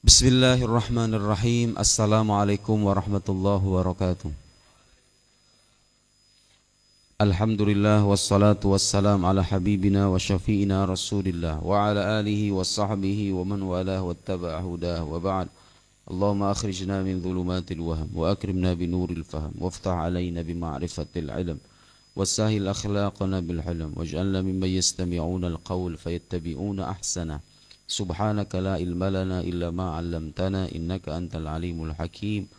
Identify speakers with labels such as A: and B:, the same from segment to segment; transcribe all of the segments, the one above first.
A: Bismillahirrahmanirrahim. Assalamualaikum warahmatullahi wabarakatuh. Alhamdulillah wassalatu wassalam ala habibina wa syafi'ina rasulillah wa ala alihi wa sahbihi wa man walah wattaba'a hudah wa ba'd. Allahumma akhrijna min dhulumatil waham wa akrimna bi nuril faham waftah alayna bi ma'rifatil ilm wasahil akhlaqana bil hilm waj'alna mimman yastami'una al-qawl fayattabi'una ahsana. Subhanaka la ilma lana illa ma 'allamtana innaka antal alimul hakim.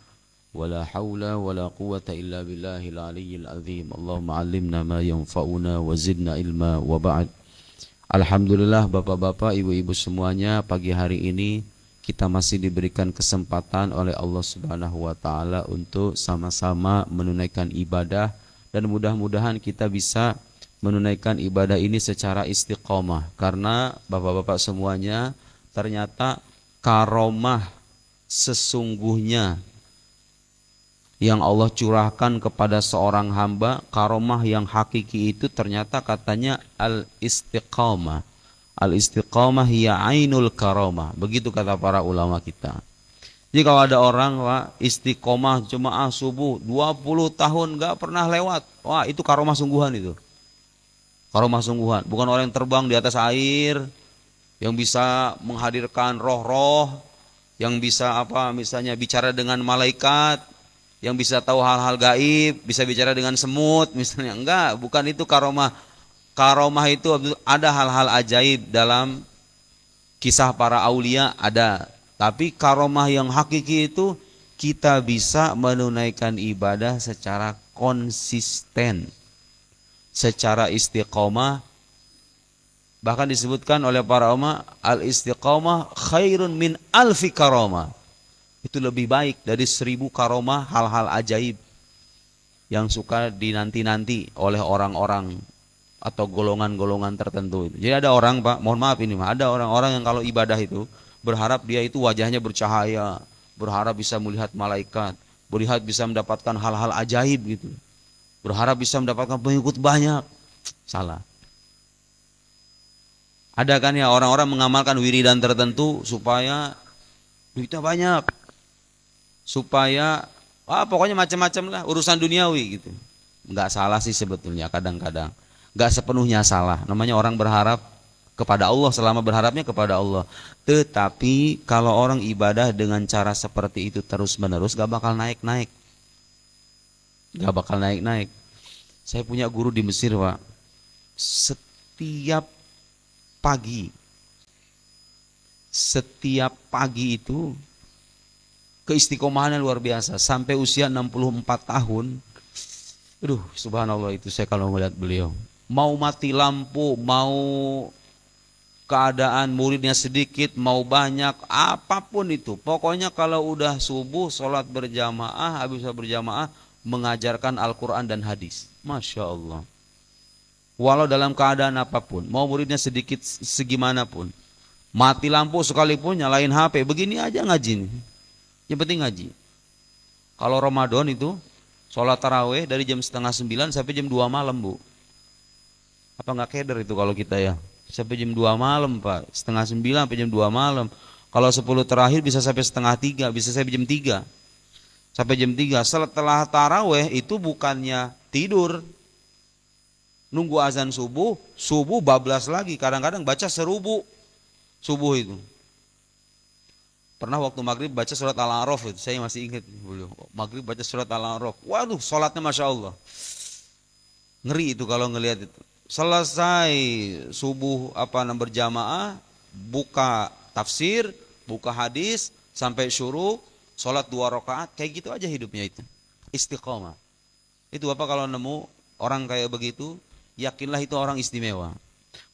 A: Wala haula wala quwwata illa billahil aliyyil azim. Allahumma 'allimna ma yanfa'una wa zidna ilma wa ba'd. Alhamdulillah Bapak-bapak, Ibu-ibu semuanya, pagi hari ini kita masih diberikan kesempatan oleh Allah Subhanahu wa taala untuk sama-sama menunaikan ibadah, dan mudah-mudahan kita bisa menunaikan ibadah ini secara istiqomah, karena bapak-bapak semuanya, ternyata karomah sesungguhnya yang Allah curahkan kepada seorang hamba, karomah yang hakiki itu ternyata katanya al-istiqamah. Al-istiqamah hiya ainul karomah. Begitu kata para ulama kita. Jadi kalau ada orang istiqomah jemaah subuh 20 tahun gak pernah lewat, wah itu karomah sungguhan itu. Karomah sungguhan, bukan orang yang terbang di atas air, yang bisa menghadirkan roh-roh, yang bisa misalnya bicara dengan malaikat, yang bisa tahu hal-hal gaib, bisa bicara dengan semut misalnya. Enggak, bukan itu karomah. Karomah itu ada hal-hal ajaib dalam kisah para aulia ada. Tapi karomah yang hakiki itu kita bisa menunaikan ibadah secara konsisten, secara istiqomah. Bahkan disebutkan oleh para ulama, al-istiqomah khairun min alfi karomah. Itu lebih baik dari 1000 karomah, hal-hal ajaib yang suka dinanti-nanti oleh orang-orang atau golongan-golongan tertentu itu. Jadi ada orang, Pak, mohon maaf ini, ada orang-orang yang kalau ibadah itu berharap dia itu wajahnya bercahaya, berharap bisa melihat malaikat, berharap bisa mendapatkan hal-hal ajaib gitu, berharap bisa mendapatkan pengikut banyak. Salah. Ada kan ya orang-orang mengamalkan wiridan tertentu supaya duitnya banyak, supaya pokoknya macam-macam lah urusan duniawi gitu. Enggak salah sih sebetulnya, kadang-kadang enggak sepenuhnya salah. Namanya orang berharap kepada Allah, selama berharapnya kepada Allah. Tetapi kalau orang ibadah dengan cara seperti itu terus-menerus, gak bakal naik-naik. Gak bakal naik-naik. Saya punya guru di Mesir, Pak. Setiap pagi itu keistiqomahannya luar biasa. Sampai usia 64 tahun. Aduh, subhanallah, itu saya kalau melihat beliau. Mau mati lampu, mau keadaan muridnya sedikit, mau banyak, apapun itu. Pokoknya kalau udah subuh, sholat berjamaah, habis berjamaah, mengajarkan Al-Quran dan hadis. Masya Allah. Walau dalam keadaan apapun, mau muridnya sedikit segimanapun, mati lampu sekalipun, nyalain HP, begini aja ngaji nih. Yang penting ngaji. Kalau Ramadan itu, sholat taraweh dari jam setengah 9 sampai jam 2 malam, Bu. Apa nggak keder itu kalau kita ya? Sampai jam 2 malam, Pak. Setengah 9 sampai jam 2 malam. Kalau 10 terakhir bisa sampai setengah 3, bisa sampai jam 3. Sampai jam 3. Setelah taraweh itu bukannya tidur, nunggu azan subuh, subuh bablas lagi. Kadang-kadang baca serubu subuh itu. Pernah waktu maghrib baca surat Al-A'raf itu, saya masih ingat. Maghrib baca surat Al-A'raf. Waduh, sholatnya Masya Allah. Ngeri itu kalau ngelihat itu. Selesai subuh berjamaah, buka tafsir, buka hadis, sampai syuruk, sholat 2 rakaat, kayak gitu aja hidupnya itu. Istiqomah. Itu Bapak kalau nemu orang kayak begitu, yakinlah itu orang istimewa.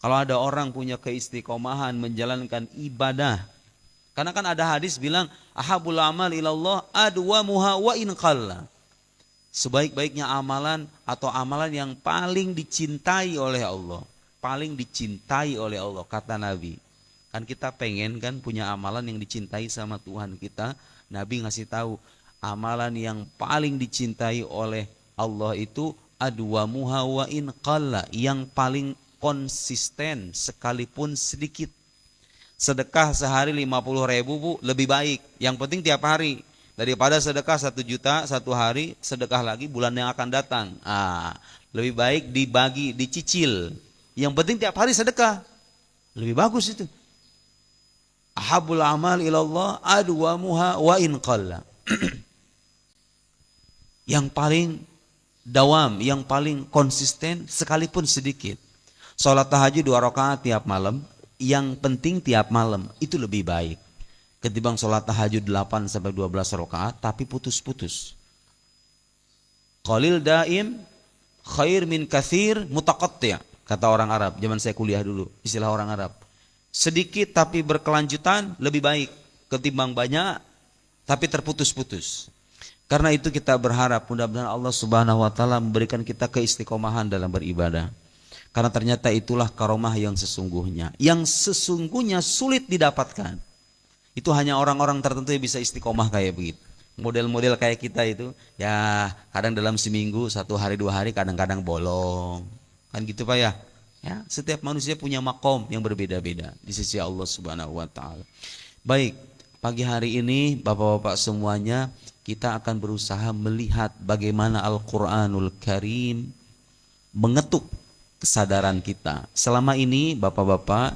A: Kalau ada orang punya keistiqomahan menjalankan ibadah, karena kan ada hadis bilang, ahabul amal ilallah adwamuha wa in qalla. Sebaik-baiknya amalan atau amalan yang paling dicintai oleh Allah, paling dicintai oleh Allah, kata Nabi. Kan kita pengen kan punya amalan yang dicintai sama Tuhan kita. Nabi ngasih tahu, amalan yang paling dicintai oleh Allah itu adwamuha wa in qalla, yang paling konsisten sekalipun sedikit. Sedekah sehari 50.000 Bu, lebih baik. Yang penting tiap hari. Daripada sedekah 1 juta satu hari, sedekah lagi bulan yang akan datang. Lebih baik dibagi, dicicil. Yang penting tiap hari sedekah. Lebih bagus itu. Ahabul amal ilallah adwamuha wa in qalla. Yang paling dawam, yang paling konsisten sekalipun sedikit. Sholat tahajud 2 rakaat tiap malam, yang penting tiap malam itu lebih baik ketimbang sholat tahajud 8 sampai 12 rakaat tapi putus-putus. Qalil daim khair min katsir mutaqatti', kata orang Arab. Zaman saya kuliah dulu, istilah orang Arab. Sedikit tapi berkelanjutan lebih baik ketimbang banyak tapi terputus-putus. Karena itu kita berharap mudah-mudahan Allah Subhanahu wa taala memberikan kita keistiqomahan dalam beribadah. Karena ternyata itulah karomah yang sesungguhnya. Yang sesungguhnya sulit didapatkan. Itu hanya orang-orang tertentu yang bisa istiqomah kayak begitu. Model-model kayak kita itu, ya kadang dalam seminggu 1 hari 2 hari, kadang-kadang bolong. Kan gitu Pak ya? Ya, setiap manusia punya makom yang berbeda-beda di sisi Allah Subhanahu wa taala. Baik, pagi hari ini Bapak-bapak semuanya, kita akan berusaha melihat bagaimana Al-Qur'anul Karim mengetuk kesadaran kita. Selama ini Bapak-bapak,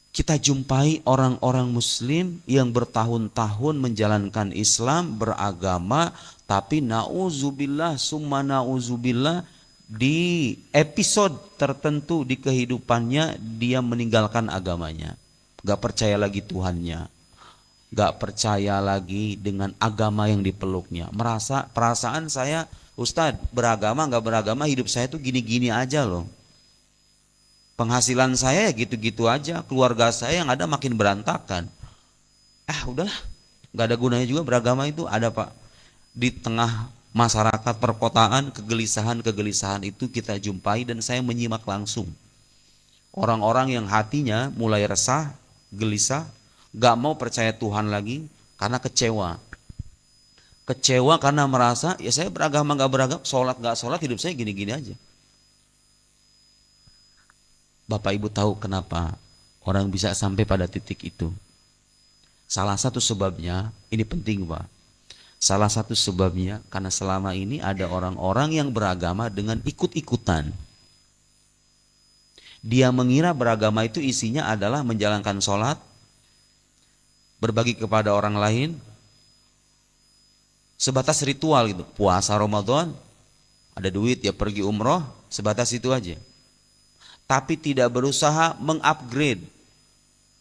A: kita jumpai orang-orang muslim yang bertahun-tahun menjalankan Islam, beragama, tapi na'udzubillah summa na'udzubillah, di episode tertentu di kehidupannya dia meninggalkan agamanya. Gak percaya lagi Tuhannya, gak percaya lagi dengan agama yang dipeluknya. Merasa perasaan saya, Ustadz, beragama gak beragama, hidup saya tuh gini-gini aja loh. Penghasilan saya ya gitu-gitu aja, keluarga saya yang ada makin berantakan. Udahlah, gak ada gunanya juga beragama itu. Ada Pak, di tengah masyarakat perkotaan, kegelisahan-kegelisahan itu kita jumpai dan saya menyimak langsung. Orang-orang yang hatinya mulai resah, gelisah, gak mau percaya Tuhan lagi karena kecewa. Kecewa karena merasa, ya saya beragama gak beragama, sholat gak sholat, hidup saya gini-gini aja. Bapak Ibu tahu kenapa orang bisa sampai pada titik itu? Salah satu sebabnya, ini penting Pak. Salah satu sebabnya karena selama ini ada orang-orang yang beragama dengan ikut-ikutan. Dia mengira beragama itu isinya adalah menjalankan sholat, berbagi kepada orang lain, sebatas ritual gitu. Puasa Ramadan, ada duit ya pergi umroh, sebatas itu aja. Tapi tidak berusaha mengupgrade,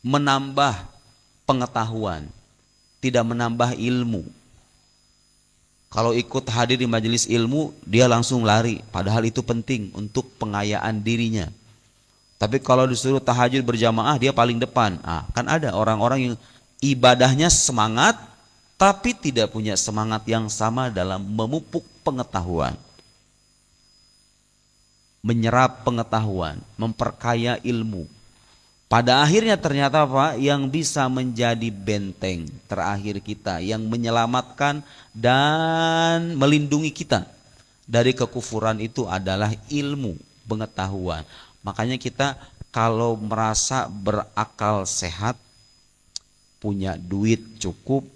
A: menambah pengetahuan, tidak menambah ilmu. Kalau ikut hadir di majelis ilmu, dia langsung lari, padahal itu penting untuk pengayaan dirinya. Tapi kalau disuruh tahajud berjamaah, dia paling depan. Kan ada orang-orang yang ibadahnya semangat, tapi tidak punya semangat yang sama dalam memupuk pengetahuan, menyerap pengetahuan, memperkaya ilmu. Pada akhirnya ternyata Pak, yang bisa menjadi benteng terakhir kita, yang menyelamatkan dan melindungi kita dari kekufuran itu adalah ilmu, pengetahuan. Makanya kita kalau merasa berakal sehat, punya duit cukup,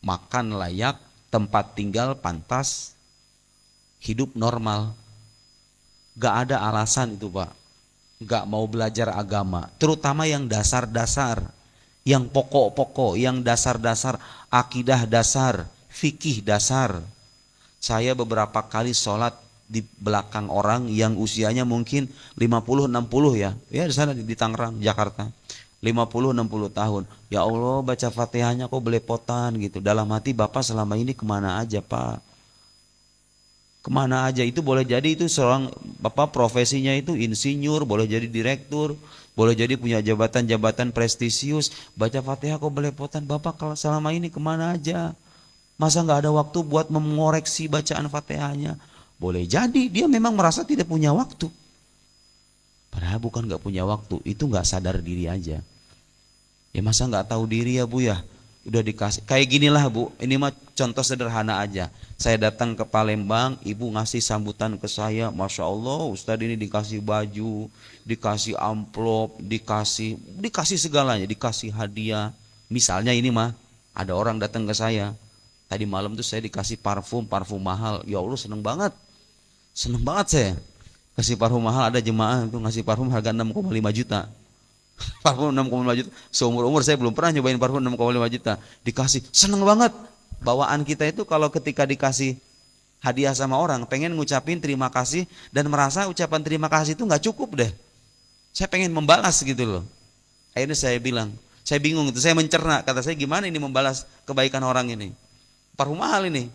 A: makan layak, tempat tinggal pantas, hidup normal, gak ada alasan itu Pak, gak mau belajar agama, terutama yang dasar-dasar, yang pokok-pokok, yang dasar-dasar, akidah dasar, fikih dasar. Saya beberapa kali sholat di belakang orang yang usianya mungkin 50-60 ya di sana di Tangerang, Jakarta, 50-60 tahun. Ya Allah, baca Fatihahnya kok belepotan gitu. Dalam hati, Bapak selama ini kemana aja Pak? Kemana aja? Itu boleh jadi itu seorang Bapak profesinya itu insinyur, boleh jadi direktur, boleh jadi punya jabatan-jabatan prestisius. Baca Fatihah kok belepotan, Bapak kalau selama ini kemana aja? Masa nggak ada waktu buat mengoreksi bacaan Fatihahnya? Boleh jadi dia memang merasa tidak punya waktu. Padahal bukan nggak punya waktu, itu nggak sadar diri aja. Ya masa nggak tahu diri ya Bu ya? Udah dikasih. Kayak ginilah Bu, ini mah contoh sederhana aja. Saya datang ke Palembang, ibu ngasih sambutan ke saya. Masya Allah, Ustadz ini dikasih baju, dikasih amplop, dikasih segalanya, dikasih hadiah. Misalnya ini mah, ada orang datang ke saya. Tadi malam tuh saya dikasih parfum mahal. Ya Allah seneng banget. Seneng banget saya. Kasih parfum mahal, ada jemaah itu ngasih parfum harga 6,5 juta. Parfum 6,5 juta. Seumur-umur saya belum pernah nyobain parfum 6,5 juta. Dikasih, seneng banget. Bawaan kita itu kalau ketika dikasih hadiah sama orang, pengen ngucapin terima kasih dan merasa ucapan terima kasih itu nggak cukup deh. Saya pengen membalas gitu loh. Akhirnya saya bilang, saya bingung itu, saya mencerna. Kata saya gimana ini membalas kebaikan orang ini. Parfum mahal ini.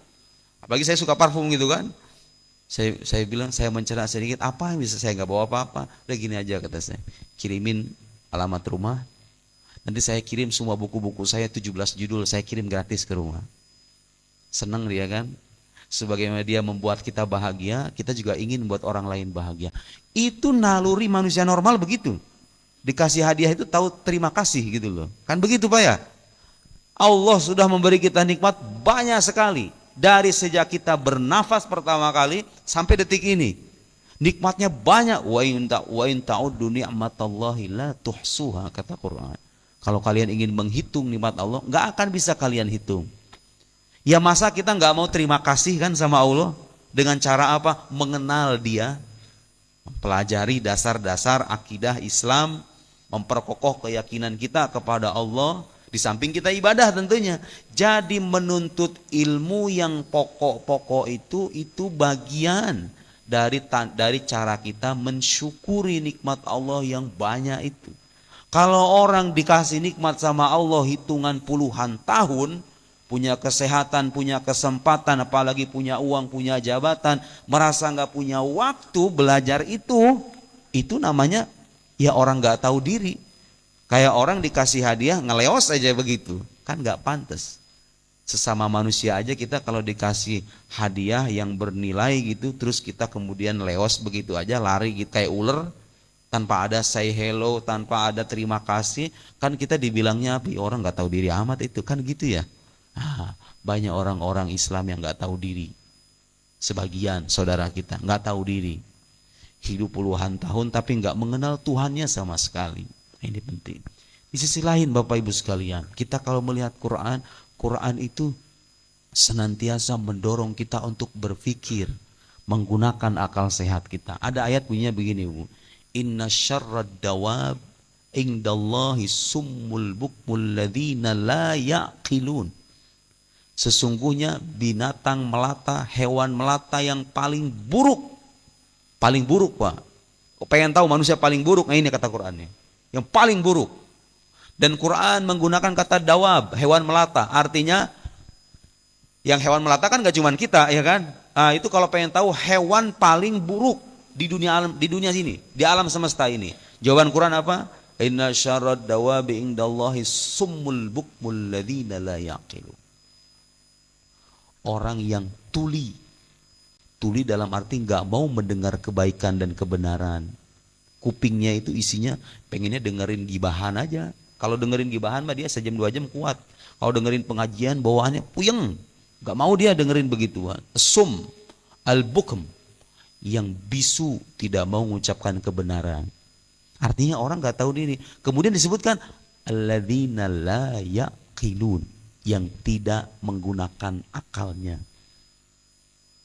A: Apalagi saya suka parfum gitu kan. Saya bilang, saya mencerna sedikit, apa yang bisa, saya nggak bawa apa-apa. Udah gini aja kata saya, kirimin alamat rumah, nanti saya kirim semua buku-buku saya 17 judul, saya kirim gratis ke rumah. Senang dia kan? Sebagaimana dia membuat kita bahagia, kita juga ingin buat orang lain bahagia. Itu naluri manusia normal begitu. Dikasih hadiah itu tahu terima kasih gitu loh. Kan begitu Pak ya? Allah sudah memberi kita nikmat banyak sekali. Dari sejak kita bernafas pertama kali sampai detik ini. Nikmatnya banyak. Wa in ta'uddu ni'matallahi la tuhsuha, kata Quran. Kalau kalian ingin menghitung nikmat Allah, nggak akan bisa kalian hitung. Ya masa kita nggak mau terima kasih kan sama Allah? Dengan cara apa? Mengenal Dia, mempelajari dasar-dasar akidah Islam, memperkokoh keyakinan kita kepada Allah. Di samping kita ibadah tentunya. Jadi menuntut ilmu yang pokok-pokok itu bagian dari cara kita mensyukuri nikmat Allah yang banyak itu. Kalau orang dikasih nikmat sama Allah hitungan puluhan tahun, punya kesehatan, punya kesempatan, apalagi punya uang, punya jabatan, merasa nggak punya waktu belajar itu namanya ya orang nggak tahu diri. Kayak orang dikasih hadiah ngeleos aja begitu, kan nggak pantas. Sesama manusia aja kita kalau dikasih hadiah yang bernilai gitu, terus kita kemudian leos begitu aja, lari gitu kayak ular, tanpa ada say hello, tanpa ada terima kasih, kan kita dibilangnya apa? Orang nggak tahu diri amat itu, kan gitu ya. Banyak orang-orang Islam yang nggak tahu diri. Sebagian saudara kita nggak tahu diri, hidup puluhan tahun tapi nggak mengenal Tuhannya sama sekali. Ini penting. Di sisi lain Bapak Ibu sekalian, kita kalau melihat Quran itu senantiasa mendorong kita untuk berpikir, menggunakan akal sehat kita. Ada ayat bunyinya begini, Bu. Inna syarrad dawab indallahi summul bukmul ladzina la yaqilun. Sesungguhnya binatang melata, hewan melata yang paling buruk. Paling buruk Pak. Pengen tahu manusia paling buruk? Nah ini kata Qurannya. Yang paling buruk. Dan Quran menggunakan kata dawab, hewan melata. Artinya yang hewan melata kan gak cuma kita, ya kan? Nah, itu kalau pengen tahu hewan paling buruk di dunia sini, di alam semesta ini. Jawaban Quran apa? Inna syarrad dawabi indallahi summul bukmul ladzina la yaqilu. Orang yang tuli dalam arti gak mau mendengar kebaikan dan kebenaran. Kupingnya itu isinya pengennya dengerin gibahan aja. Kalau dengerin gibahan mah dia sejam 2 jam kuat. Kalau dengerin pengajian bawaannya puyeng. Gak mau dia dengerin begituan. Sum al-bukm, yang bisu, tidak mau mengucapkan kebenaran. Artinya orang gak tahu diri. Kemudian disebutkan alladzina la yaqilun, yang tidak menggunakan akalnya.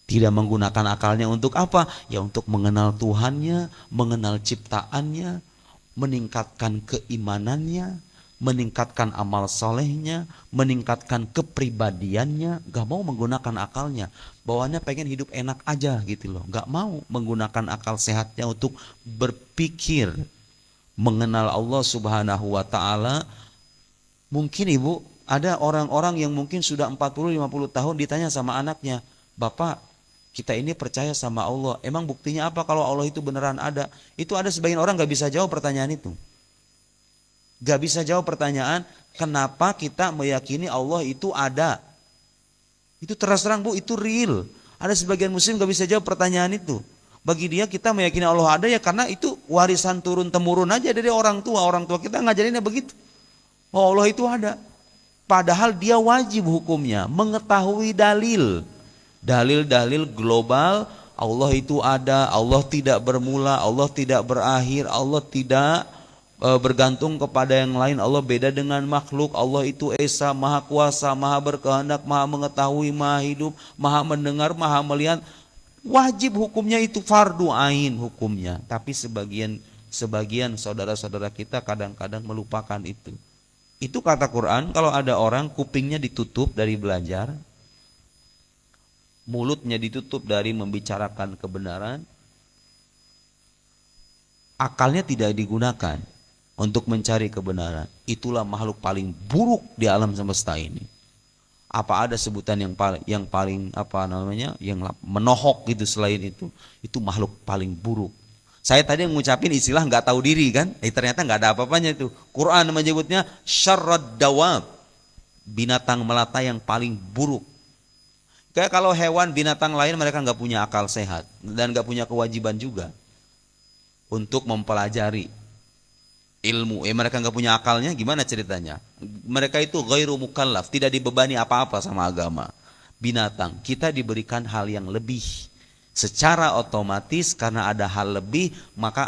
A: Tidak menggunakan akalnya untuk apa? Ya untuk mengenal Tuhannya, mengenal ciptaannya, meningkatkan keimanannya, meningkatkan amal solehnya, meningkatkan kepribadiannya. Gak mau menggunakan akalnya. Bawaannya pengen hidup enak aja gitu loh. Gak mau menggunakan akal sehatnya untuk berpikir, mengenal Allah Subhanahu wa ta'ala. Mungkin Ibu, ada orang-orang yang mungkin sudah 40-50 tahun ditanya sama anaknya, Bapak, kita ini percaya sama Allah, emang buktinya apa kalau Allah itu beneran ada? Itu ada sebagian orang gak bisa jawab pertanyaan itu. Gak bisa jawab pertanyaan, kenapa kita meyakini Allah itu ada? Itu terus terang Bu, itu real. Ada sebagian muslim gak bisa jawab pertanyaan itu. Bagi dia kita meyakini Allah ada ya karena itu warisan turun-temurun aja dari orang tua. Orang tua kita ngajarinnya begitu. Oh Allah itu ada. padahal dia wajib hukumnya mengetahui dalil-dalil global. Allah itu ada, Allah tidak bermula, Allah tidak berakhir, Allah tidak bergantung kepada yang lain, Allah beda dengan makhluk, Allah itu esa, maha kuasa, maha berkehendak, maha mengetahui, maha hidup, maha mendengar, maha melihat. Wajib hukumnya, itu fardu ain hukumnya. Tapi sebagian saudara-saudara kita kadang-kadang melupakan itu. Itu kata Quran, kalau ada orang kupingnya ditutup dari belajar, mulutnya ditutup dari membicarakan kebenaran, akalnya tidak digunakan untuk mencari kebenaran, itulah makhluk paling buruk di alam semesta ini. Apa ada sebutan yang paling apa namanya, yang menohok gitu selain itu? Itu makhluk paling buruk. Saya tadi mengucapin istilah nggak tahu diri kan, ternyata nggak ada apa-apanya itu. Quran menyebutnya syarrad dawab, binatang melata yang paling buruk. Kayak kalau hewan binatang lain mereka nggak punya akal sehat dan nggak punya kewajiban juga untuk mempelajari ilmu. Mereka nggak punya akalnya, gimana ceritanya? Mereka itu ghairu mukallaf, tidak dibebani apa-apa sama agama. Binatang, kita diberikan hal yang lebih. Secara otomatis karena ada hal lebih, maka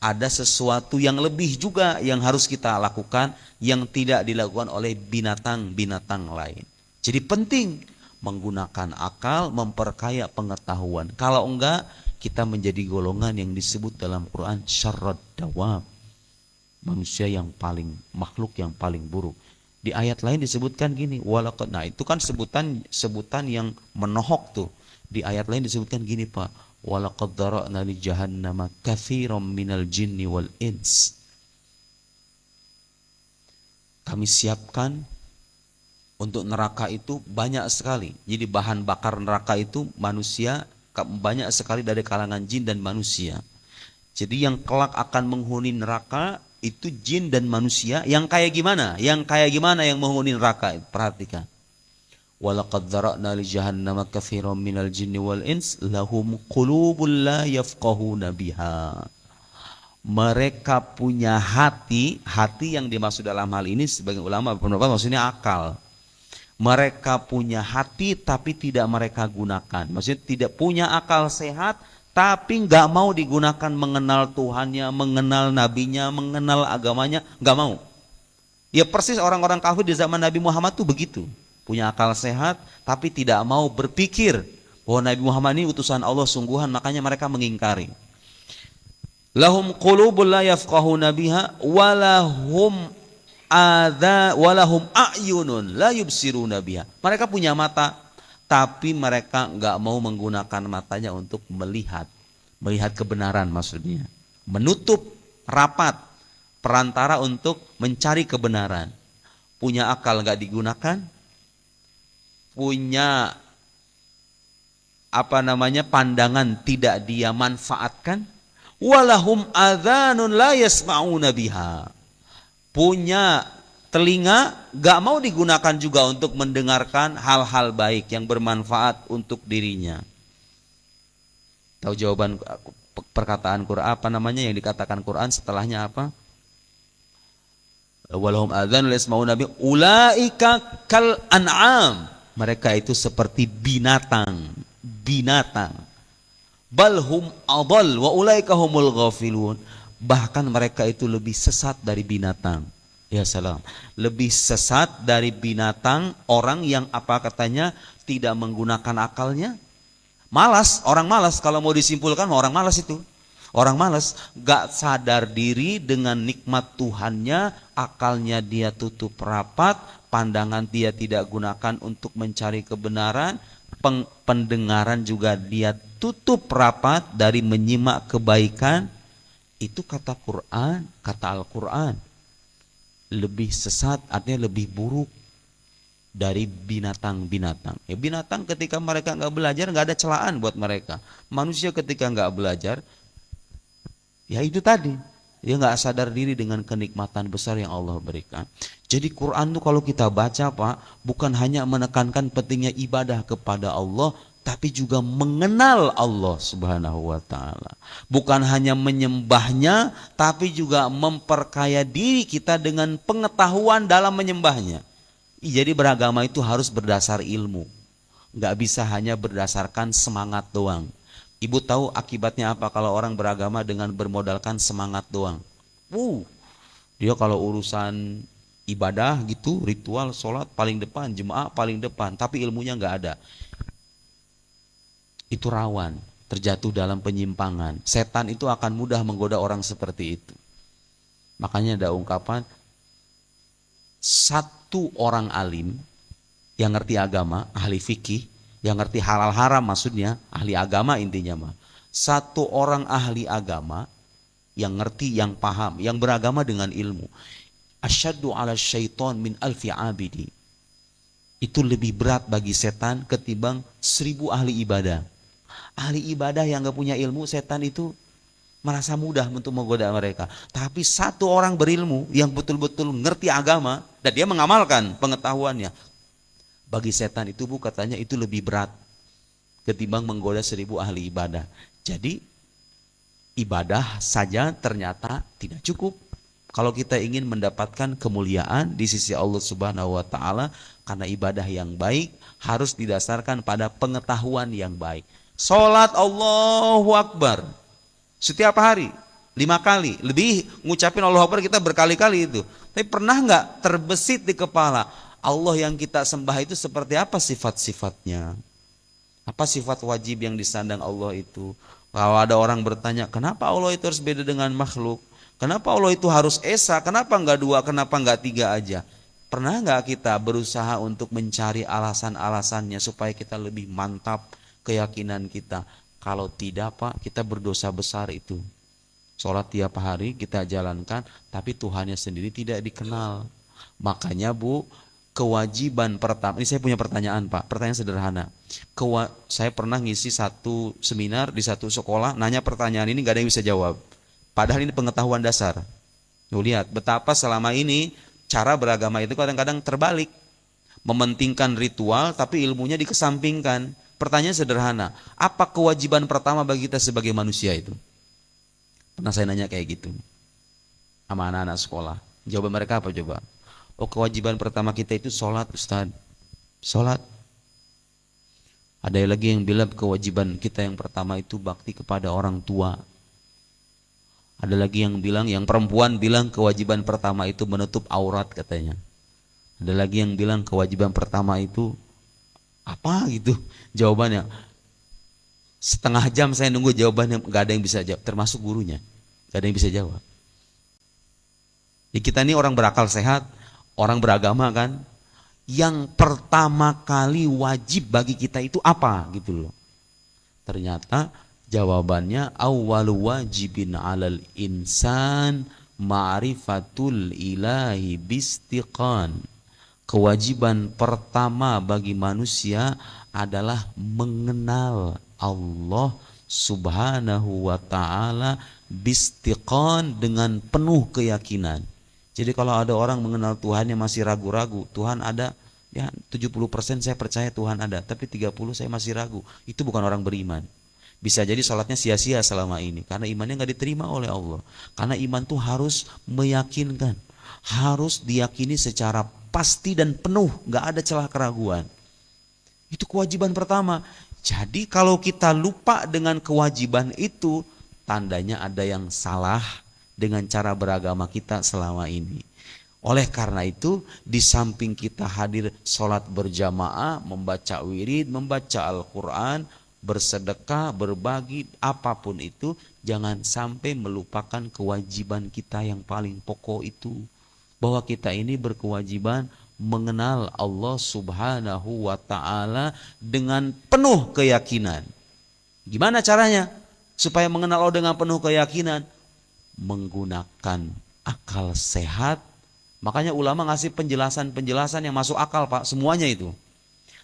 A: ada sesuatu yang lebih juga yang harus kita lakukan yang tidak dilakukan oleh binatang-binatang lain. Jadi penting menggunakan akal, memperkaya pengetahuan. Kalau enggak, kita menjadi golongan yang disebut dalam Quran syarrad dawab, manusia yang paling, makhluk yang paling buruk. Di ayat lain disebutkan gini, walaqad, nah itu kan sebutan yang menohok tuh. Di ayat lain disebutkan gini Pak, walaqad dzara'na li jahannama katsiran minal jinni wal ins. Kami siapkan untuk neraka itu banyak sekali. Jadi bahan bakar neraka itu manusia, banyak sekali dari kalangan jin dan manusia. Jadi yang kelak akan menghuni neraka itu jin dan manusia. Yang kayak gimana? Yang kayak gimana yang menghuni neraka? Perhatikan. Walaqad dzara'na li jahannama katsiran minal jinni wal ins lahum qulubun la yafqahuna biha. Mereka punya hati yang dimaksud dalam hal ini sebagian ulama berpendapat maksudnya akal. Mereka punya hati tapi tidak mereka gunakan. Maksudnya tidak punya akal sehat tapi nggak mau digunakan mengenal Tuhannya, mengenal nabinya, mengenal agamanya, nggak mau. Ya persis orang-orang kafir di zaman Nabi Muhammad tuh begitu. Punya akal sehat tapi tidak mau berpikir bahwa Nabi Muhammad ini utusan Allah sungguhan, makanya mereka mengingkari. Lahum qulubun la yafqahuna biha walahum a'yunun la yubsiruna biha. Mereka punya mata tapi mereka enggak mau menggunakan matanya untuk melihat kebenaran, maksudnya menutup rapat perantara untuk mencari kebenaran. Punya akal enggak digunakan, punya pandangan tidak dia manfaatkan. Walahum adzanun la yasma'una biha. Punya telinga gak mau digunakan juga untuk mendengarkan hal-hal baik yang bermanfaat untuk dirinya. Tahu jawaban perkataan Quran apa namanya yang dikatakan Quran setelahnya apa? Walahum adzanun la yasma'una biha ulaika kal an'am. Mereka itu seperti binatang. Balhum adall wa ulaika humul ghafilun. Bahkan mereka itu lebih sesat dari binatang. Ya salam. Lebih sesat dari binatang, orang yang apa katanya tidak menggunakan akalnya. Malas, orang malas, kalau mau disimpulkan orang malas itu. Orang malas, gak sadar diri dengan nikmat Tuhannya, akalnya dia tutup rapat, pandangan dia tidak gunakan untuk mencari kebenaran, pendengaran juga dia tutup rapat dari menyimak kebaikan. Itu kata Quran, kata Al-Quran. Lebih sesat artinya lebih buruk dari binatang-binatang. Ya, binatang ketika mereka nggak belajar nggak ada celaan buat mereka. Manusia ketika nggak belajar, ya itu tadi, dia nggak sadar diri dengan kenikmatan besar yang Allah berikan. Jadi Quran tuh kalau kita baca Pak, bukan hanya menekankan pentingnya ibadah kepada Allah, tapi juga mengenal Allah Subhanahu wa ta'ala. Bukan hanya menyembahnya, tapi juga memperkaya diri kita dengan pengetahuan dalam menyembahnya. Jadi beragama itu harus berdasar ilmu. Nggak bisa hanya berdasarkan semangat doang. Ibu tahu akibatnya apa kalau orang beragama dengan bermodalkan semangat doang? Dia kalau urusan ibadah gitu, ritual, sholat paling depan, jemaah paling depan, tapi ilmunya nggak ada. Itu rawan terjatuh dalam penyimpangan. Setan itu akan mudah menggoda orang seperti itu. Makanya ada ungkapan, satu orang alim yang ngerti agama, ahli fikih, yang ngerti halal haram maksudnya, ahli agama intinya mah. Satu orang ahli agama yang ngerti, yang paham, yang beragama dengan ilmu. Asyaddu ala syaiton min alfi abidi. Itu lebih berat bagi setan ketimbang 1000 ahli ibadah. Ahli ibadah yang gak punya ilmu, setan itu merasa mudah untuk menggoda mereka. Tapi satu orang berilmu yang betul-betul ngerti agama dan dia mengamalkan pengetahuannya, bagi setan itu katanya itu lebih berat ketimbang menggoda 1000 ahli ibadah. Jadi ibadah saja ternyata tidak cukup kalau kita ingin mendapatkan kemuliaan di sisi Allah Subhanahu wa taala, karena ibadah yang baik harus didasarkan pada pengetahuan yang baik. Salat Allahu Akbar setiap hari 5 kali, lebih ngucapin Allahu Akbar kita berkali-kali itu. Tapi pernah nggak terbesit di kepala Allah yang kita sembah itu seperti apa sifat-sifatnya? Apa sifat wajib yang disandang Allah itu? Kalau ada orang bertanya, kenapa Allah itu harus beda dengan makhluk? Kenapa Allah itu harus esa? Kenapa enggak 2? Kenapa enggak 3 aja? Pernah enggak kita berusaha untuk mencari alasan-alasannya supaya kita lebih mantap keyakinan kita? Kalau tidak Pak, kita berdosa besar itu. Sholat tiap hari kita jalankan, tapi Tuhannya sendiri tidak dikenal. Makanya Bu, kewajiban pertama, ini saya punya pertanyaan Pak, pertanyaan sederhana. Saya pernah ngisi satu seminar di satu sekolah, nanya pertanyaan ini gak ada yang bisa jawab. Padahal ini pengetahuan dasar. Lihat betapa selama ini cara beragama itu kadang-kadang terbalik. Mementingkan ritual tapi ilmunya dikesampingkan. Pertanyaan sederhana, apa kewajiban pertama bagi kita sebagai manusia itu? Pernah saya nanya kayak gitu sama anak-anak sekolah. Jawaban mereka apa coba? Oh, kewajiban pertama kita itu sholat Ustaz. Sholat. Ada lagi yang bilang kewajiban kita yang pertama itu bakti kepada orang tua. Ada lagi yang bilang, yang perempuan bilang kewajiban pertama itu menutup aurat katanya. Ada lagi yang bilang kewajiban pertama itu apa gitu jawabannya. Setengah jam saya nunggu jawabannya, gak ada yang bisa jawab, termasuk gurunya. Gak ada yang bisa jawab. Jadi kita ini orang berakal sehat, orang beragama kan. Yang pertama kali wajib bagi kita itu apa gitu loh. Ternyata jawabannya awwalu wajibin 'alal insan ma'rifatul ilahi bistiqan. Kewajiban pertama bagi manusia adalah mengenal Allah Subhanahu wa taala bistiqan, dengan penuh keyakinan. Jadi kalau ada orang mengenal Tuhannya masih ragu-ragu, Tuhan ada, ya 70% saya percaya Tuhan ada, tapi 30% saya masih ragu. Itu bukan orang beriman. Bisa jadi sholatnya sia-sia selama ini, karena imannya nggak diterima oleh Allah. Karena iman tuh harus meyakinkan, harus diyakini secara pasti dan penuh, nggak ada celah keraguan. Itu kewajiban pertama. Jadi kalau kita lupa dengan kewajiban itu, tandanya ada yang salah dengan cara beragama kita selama ini. Oleh karena itu, di samping kita hadir sholat berjamaah, membaca wirid, membaca Al-Quran, bersedekah, berbagi, apapun itu, jangan sampai melupakan kewajiban kita yang paling pokok itu. Bahwa kita ini berkewajiban mengenal Allah Subhanahu wa ta'ala dengan penuh keyakinan. Gimana caranya supaya mengenal Allah dengan penuh keyakinan? Menggunakan akal sehat. Makanya ulama ngasih penjelasan-penjelasan yang masuk akal Pak, semuanya itu.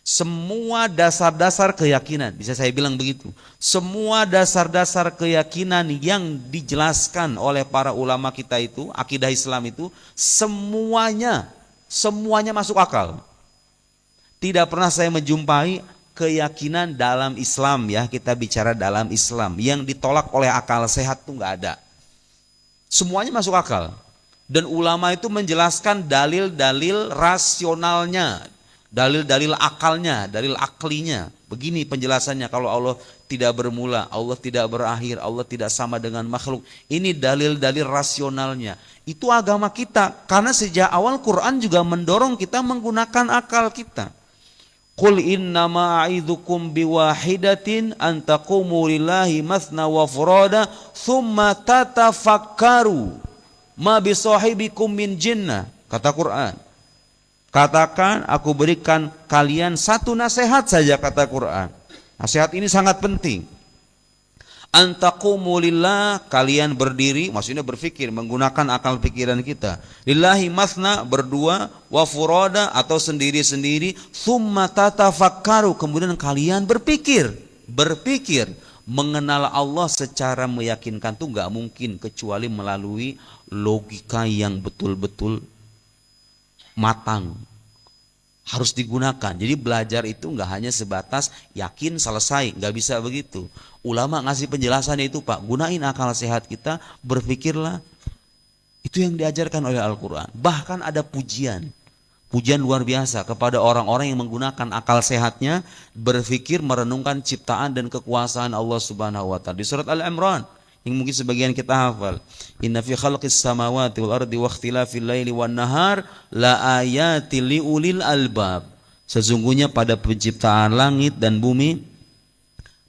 A: Semua dasar-dasar keyakinan, bisa saya bilang begitu. Semua dasar-dasar keyakinan yang dijelaskan oleh para ulama kita itu, akidah Islam itu, semuanya masuk akal. Tidak pernah saya menjumpai keyakinan dalam Islam, ya kita bicara dalam Islam, yang ditolak oleh akal sehat tuh nggak ada. Semuanya masuk akal. Dan ulama itu menjelaskan dalil-dalil rasionalnya, dalil-dalil akalnya, dalil aklinya. Begini penjelasannya, kalau Allah tidak bermula, Allah tidak berakhir, Allah tidak sama dengan makhluk. Ini dalil-dalil rasionalnya. Itu agama kita, karena sejak awal Quran juga mendorong kita menggunakan akal kita. Qul innama a'idzukum biwahidatin an taqumu lillahi mathna wa furada thumma tatafakkaru ma bisahibikum min jinnah, kata Quran. Katakan, aku berikan kalian satu nasihat saja, kata Quran. Nasihat ini sangat penting. Antaqumu lillah, kalian berdiri, maksudnya berpikir, menggunakan akal pikiran kita. Lillahi mathna, berdua, wa furada, atau sendiri-sendiri, thumma tatafakkaru, kemudian kalian berpikir. Mengenal Allah secara meyakinkan itu gak mungkin kecuali melalui logika yang betul-betul matang. Harus digunakan. Jadi belajar itu nggak hanya sebatas yakin selesai, nggak bisa begitu. Ulama ngasih penjelasan itu, Pak, gunain akal sehat kita, berpikirlah. Itu yang diajarkan oleh Al-Quran. Bahkan ada pujian luar biasa kepada orang-orang yang menggunakan akal sehatnya, berpikir, merenungkan ciptaan dan kekuasaan Allah Subhanahu Wa Taala. Di surat Al-Imran yang mungkin sebagian kita hafal, inna fi khalqis samawati wal ardi wa ikhtilafil laili wan nahar la ayatil liulil albab. Sesungguhnya pada penciptaan langit dan bumi,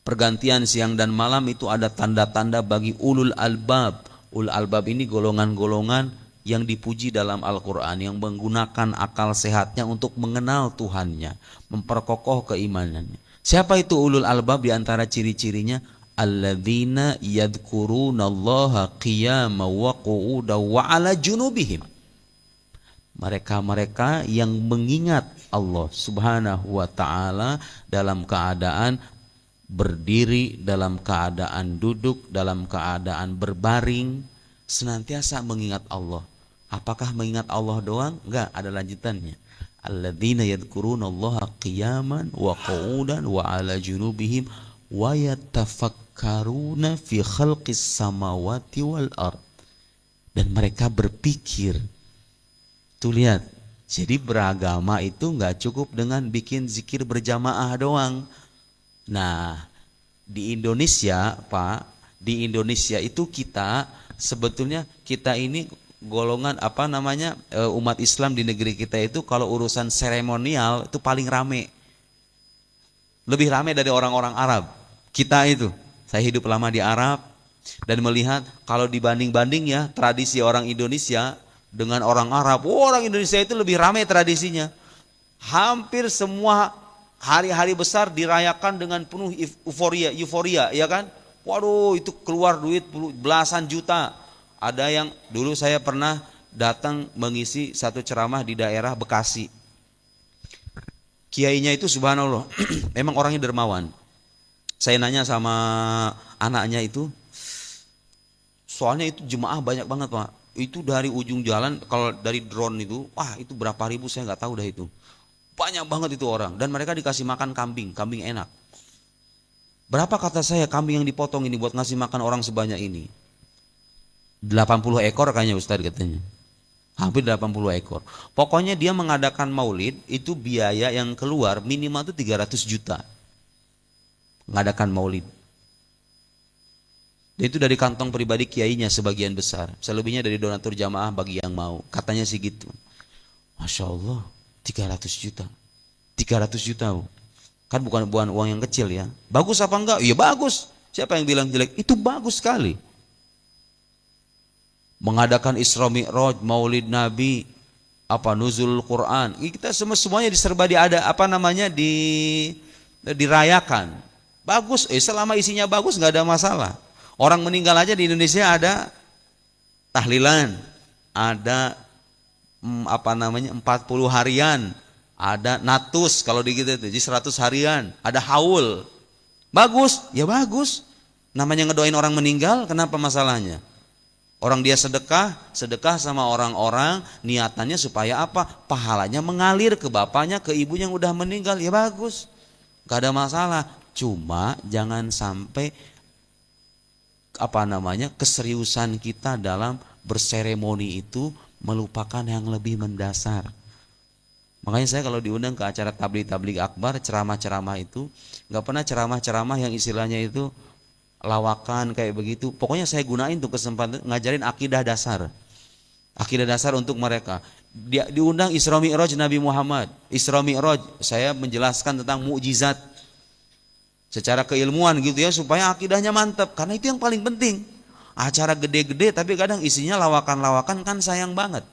A: pergantian siang dan malam itu ada tanda-tanda bagi ulul albab. Ulul albab ini golongan-golongan yang dipuji dalam Al-Quran, yang menggunakan akal sehatnya untuk mengenal Tuhannya, memperkokoh keimanannya. Siapa itu ulul albab? Di antara ciri-cirinya, alladzina yadhkurunallaha qiyaman wa qu'udan wa ala junubihim. Mereka-mereka yang mengingat Allah Subhanahu wa taala dalam keadaan berdiri, dalam keadaan duduk, dalam keadaan berbaring, senantiasa mengingat Allah. Apakah mengingat Allah doang? Enggak, ada lanjutannya. Alladzina yadhkurunallaha qiyaman wa qu'udan wa ala junubihim wa yatafakkaruna fi khalqis samawati wal ard. Dan mereka berpikir. Tuh lihat, jadi beragama itu nggak cukup dengan bikin zikir berjamaah doang. Nah, di Indonesia, Pak, di Indonesia itu kita sebetulnya, kita ini golongan umat Islam di negeri kita itu kalau urusan seremonial itu paling rame. Lebih rame dari orang-orang Arab. Kita itu, saya hidup lama di Arab dan melihat kalau dibanding-banding ya tradisi orang Indonesia dengan orang Arab, orang Indonesia itu lebih ramai tradisinya. Hampir semua hari-hari besar dirayakan dengan penuh euforia, ya kan? Waduh, itu keluar duit belasan juta. Ada yang dulu saya pernah datang mengisi satu ceramah di daerah Bekasi. Kiainya itu subhanallah, memang orangnya dermawan. Saya nanya sama anaknya itu, soalnya itu jemaah banyak banget, Pak. Itu dari ujung jalan, kalau dari drone itu, wah itu berapa ribu saya nggak tahu dah itu. Banyak banget itu orang, dan mereka dikasih makan kambing enak. Berapa kata saya kambing yang dipotong ini buat ngasih makan orang sebanyak ini? 80 ekor kayaknya Ustaz katanya. Hampir 80 ekor. Pokoknya dia mengadakan maulid, itu biaya yang keluar minimal itu 300 juta. Mengadakan maulid. Dan itu dari kantong pribadi kiainya sebagian besar. Selebihnya dari donatur jamaah bagi yang mau. Katanya sih gitu. Masya Allah, 300 juta. 300 juta. Kan bukan uang yang kecil ya. Bagus apa enggak? Iya bagus. Siapa yang bilang jelek? Itu bagus sekali. Mengadakan Isra Mi'raj, Maulid Nabi, nuzul Quran. Kita semuanya diserba dirayakan. Bagus, selama isinya bagus nggak ada masalah. Orang meninggal aja di Indonesia ada tahlilan, ada 40 harian, ada natus kalau di kita itu, jadi 100 harian, ada haul. Bagus, ya bagus. Namanya ngedoain orang meninggal, kenapa masalahnya? Orang dia sedekah sama orang-orang, niatannya supaya apa? Pahalanya mengalir ke bapaknya, ke ibunya yang udah meninggal, ya bagus. Gak ada masalah. Cuma jangan sampai keseriusan kita dalam berseremoni itu melupakan yang lebih mendasar. Makanya saya kalau diundang ke acara tabligh akbar, ceramah-ceramah itu nggak pernah ceramah-ceramah yang istilahnya itu lawakan kayak begitu. Pokoknya saya gunain tuh kesempatan ngajarin akidah dasar. Akidah dasar untuk mereka. Diundang Isra Mi'raj Nabi Muhammad. Isra Mi'raj saya menjelaskan tentang mukjizat secara keilmuan gitu ya, supaya akidahnya mantap, karena itu yang paling penting. Acara gede-gede tapi kadang isinya lawakan-lawakan kan sayang banget.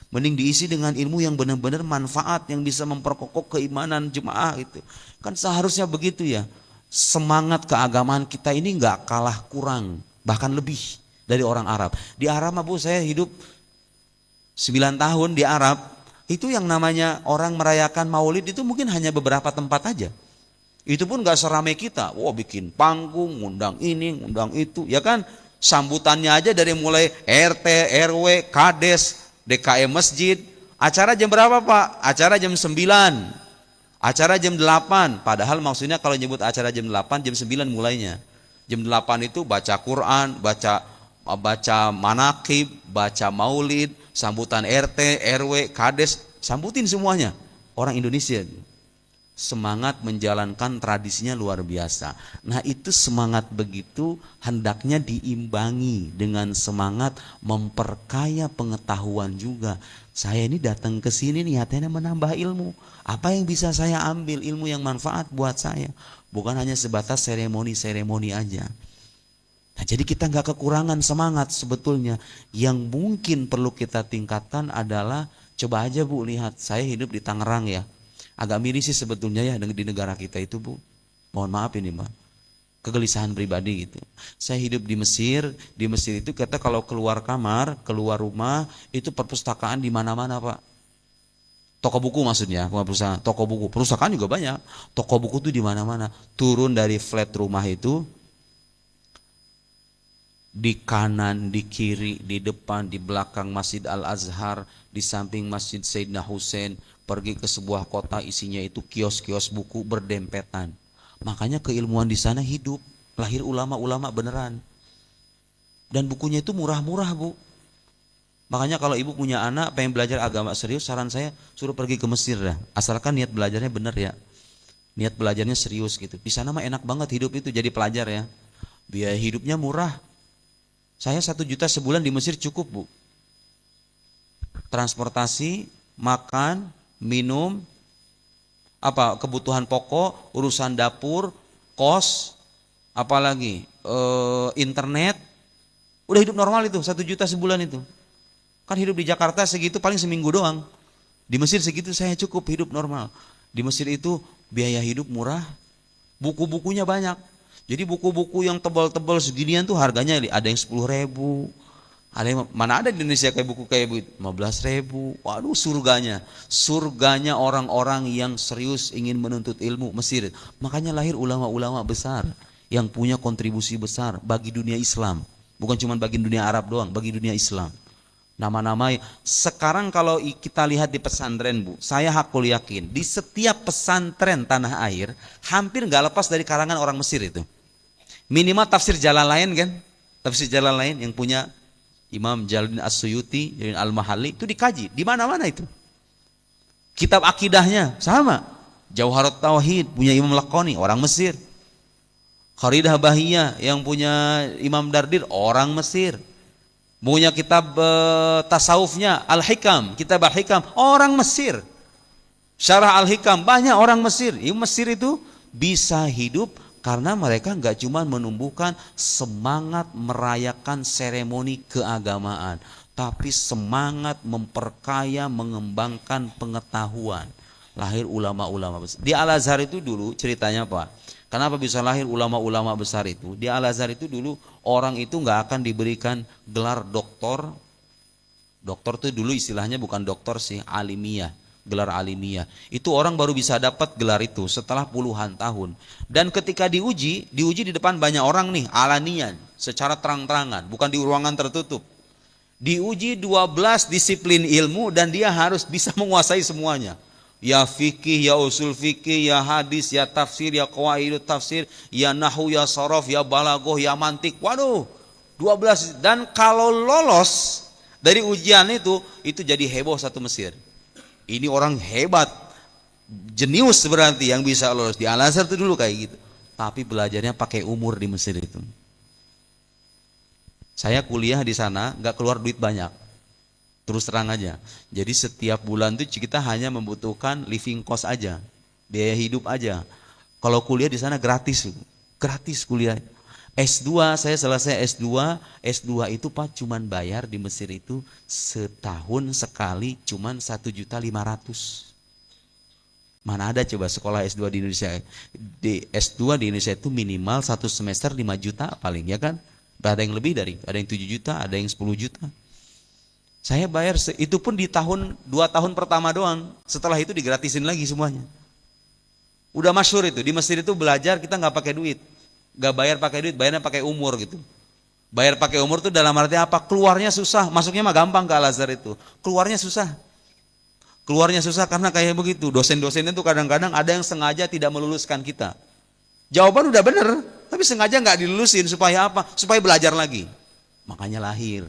A: Mending diisi dengan ilmu yang benar-benar manfaat, yang bisa memperkokoh keimanan jemaah itu. Kan seharusnya begitu ya. Semangat keagamaan kita ini nggak kalah kurang, bahkan lebih dari orang Arab. Di Arab Bu, saya hidup 9 tahun di Arab. Itu yang namanya orang merayakan Maulid itu mungkin hanya beberapa tempat aja. Itu pun nggak seramai kita. Wah, bikin panggung, ngundang ini, ngundang itu, ya kan? Sambutannya aja dari mulai RT, RW, Kades, DKM masjid. Acara jam berapa Pak? Acara jam 9, acara jam 8. Padahal maksudnya kalau nyebut acara jam 8, jam 9 mulainya. Jam 8 itu baca Quran, baca manakib, baca maulid, sambutan RT, RW, Kades, sambutin semuanya. Orang Indonesia semangat menjalankan tradisinya luar biasa. Nah, itu semangat begitu hendaknya diimbangi dengan semangat memperkaya pengetahuan juga. Saya ini datang ke sini niatnya menambah ilmu. Apa yang bisa saya ambil, ilmu yang manfaat buat saya, bukan hanya sebatas seremoni-seremoni aja. Nah, jadi kita nggak kekurangan semangat sebetulnya. Yang mungkin perlu kita tingkatkan adalah, coba aja Bu lihat, saya hidup di Tangerang ya. Agak miris sih sebetulnya ya di negara kita itu Bu. Mohon maaf ini Mbak, kegelisahan pribadi gitu. Saya hidup di Mesir itu kita kalau keluar kamar, keluar rumah itu perpustakaan di mana-mana Pak. Toko buku maksudnya, bukan perusahaan, toko buku. Perpustakaan juga banyak. Toko buku itu di mana-mana. Turun dari flat rumah itu, di kanan, di kiri, di depan, di belakang Masjid Al-Azhar, di samping Masjid Sayyidina Hussein, pergi ke sebuah kota isinya itu kios-kios buku berdempetan. Makanya keilmuan di sana hidup, lahir ulama-ulama beneran. Dan bukunya itu murah-murah Bu. Makanya kalau ibu punya anak pengen belajar agama serius, saran saya suruh pergi ke Mesir dah. Asalkan niat belajarnya bener ya. Niat belajarnya serius gitu. Di sana mah enak banget hidup itu jadi pelajar ya. Biaya hidupnya murah. Saya 1 juta sebulan di Mesir cukup Bu. Transportasi, makan, minum, kebutuhan pokok, urusan dapur, kos, apalagi internet, udah hidup normal itu 1 juta sebulan itu. Kan hidup di Jakarta segitu paling seminggu doang. Di Mesir segitu saya cukup hidup normal. Di Mesir itu biaya hidup murah, buku-bukunya banyak. Jadi buku-buku yang tebal-tebal seginian tuh harganya ada yang 10.000. Ada yang, mana ada di Indonesia kayak buku kayak begitu, 15.000. Waduh, surganya orang-orang yang serius ingin menuntut ilmu Mesir. Makanya lahir ulama-ulama besar yang punya kontribusi besar bagi dunia Islam. Bukan cuma bagi dunia Arab doang, bagi dunia Islam. Nama-nama sekarang kalau kita lihat di pesantren Bu, saya hakul yakin di setiap pesantren tanah air hampir nggak lepas dari karangan orang Mesir itu. Minimal tafsir Jalalain kan, tafsir Jalalain yang punya Imam Jalaluddin As-Suyuti, Jalaluddin Al-Mahalli itu dikaji di mana-mana itu. Kitab akidahnya sama. Jauharat Tauhid punya Imam Laqani, orang Mesir. Kharidah Bahiyah yang punya Imam Dardir, orang Mesir. Punya kitab tasawufnya Al-Hikam, kitab Al-Hikam, orang Mesir. Syarah Al-Hikam banyak orang Mesir. Mesir itu bisa hidup karena mereka nggak cuma menumbuhkan semangat merayakan seremoni keagamaan, tapi semangat memperkaya, mengembangkan pengetahuan. Lahir ulama-ulama besar. Di Al-Azhar itu dulu ceritanya Pak, kenapa bisa lahir ulama-ulama besar itu? Di Al-Azhar itu dulu orang itu nggak akan diberikan gelar doktor. Doktor itu dulu istilahnya bukan doktor sih, alimiyah. Gelar alimiyah itu orang baru bisa dapat gelar itu setelah puluhan tahun. Dan ketika diuji di depan banyak orang nih, alanian, secara terang-terangan, bukan di ruangan tertutup. Diuji 12 disiplin ilmu dan dia harus bisa menguasai semuanya. Ya fikih, ya usul fikih, ya hadis, ya tafsir, ya qawaidut tafsir, ya nahwu, ya sorof, ya balaghah, ya mantik. Waduh, 12. Dan kalau lolos Dari ujian itu jadi heboh satu Mesir. Ini orang hebat, jenius berarti yang bisa lolos. Di Al-Azhar itu dulu kayak gitu. Tapi belajarnya pakai umur di Mesir itu. Saya kuliah di sana, nggak keluar duit banyak. Terus terang aja. Jadi setiap bulan itu kita hanya membutuhkan living cost aja, biaya hidup aja. Kalau kuliah di sana gratis, gratis kuliah. S2, saya selesai S2. S2 itu Pak cuman bayar di Mesir itu setahun sekali cuman 1.500.000. Mana ada coba sekolah S2 di Indonesia. Di S2 di Indonesia itu minimal satu semester 5 juta paling, ya kan? Ada yang lebih ada yang 7 juta, ada yang 10 juta. Saya bayar itu pun di 2 tahun pertama doang. Setelah itu digratisin lagi semuanya. Udah masyhur itu di Mesir itu belajar kita nggak pakai duit. Gak bayar pakai duit, bayarnya pakai umur gitu. Bayar pakai umur tuh dalam arti apa? Keluarnya susah, masuknya mah gampang ke Al-Azhar itu. Keluarnya susah. Keluarnya susah karena kayak begitu. Dosen-dosennya tuh kadang-kadang ada yang sengaja tidak meluluskan kita. Jawaban udah bener, tapi sengaja nggak dilulusin supaya apa? Supaya belajar lagi. Makanya lahir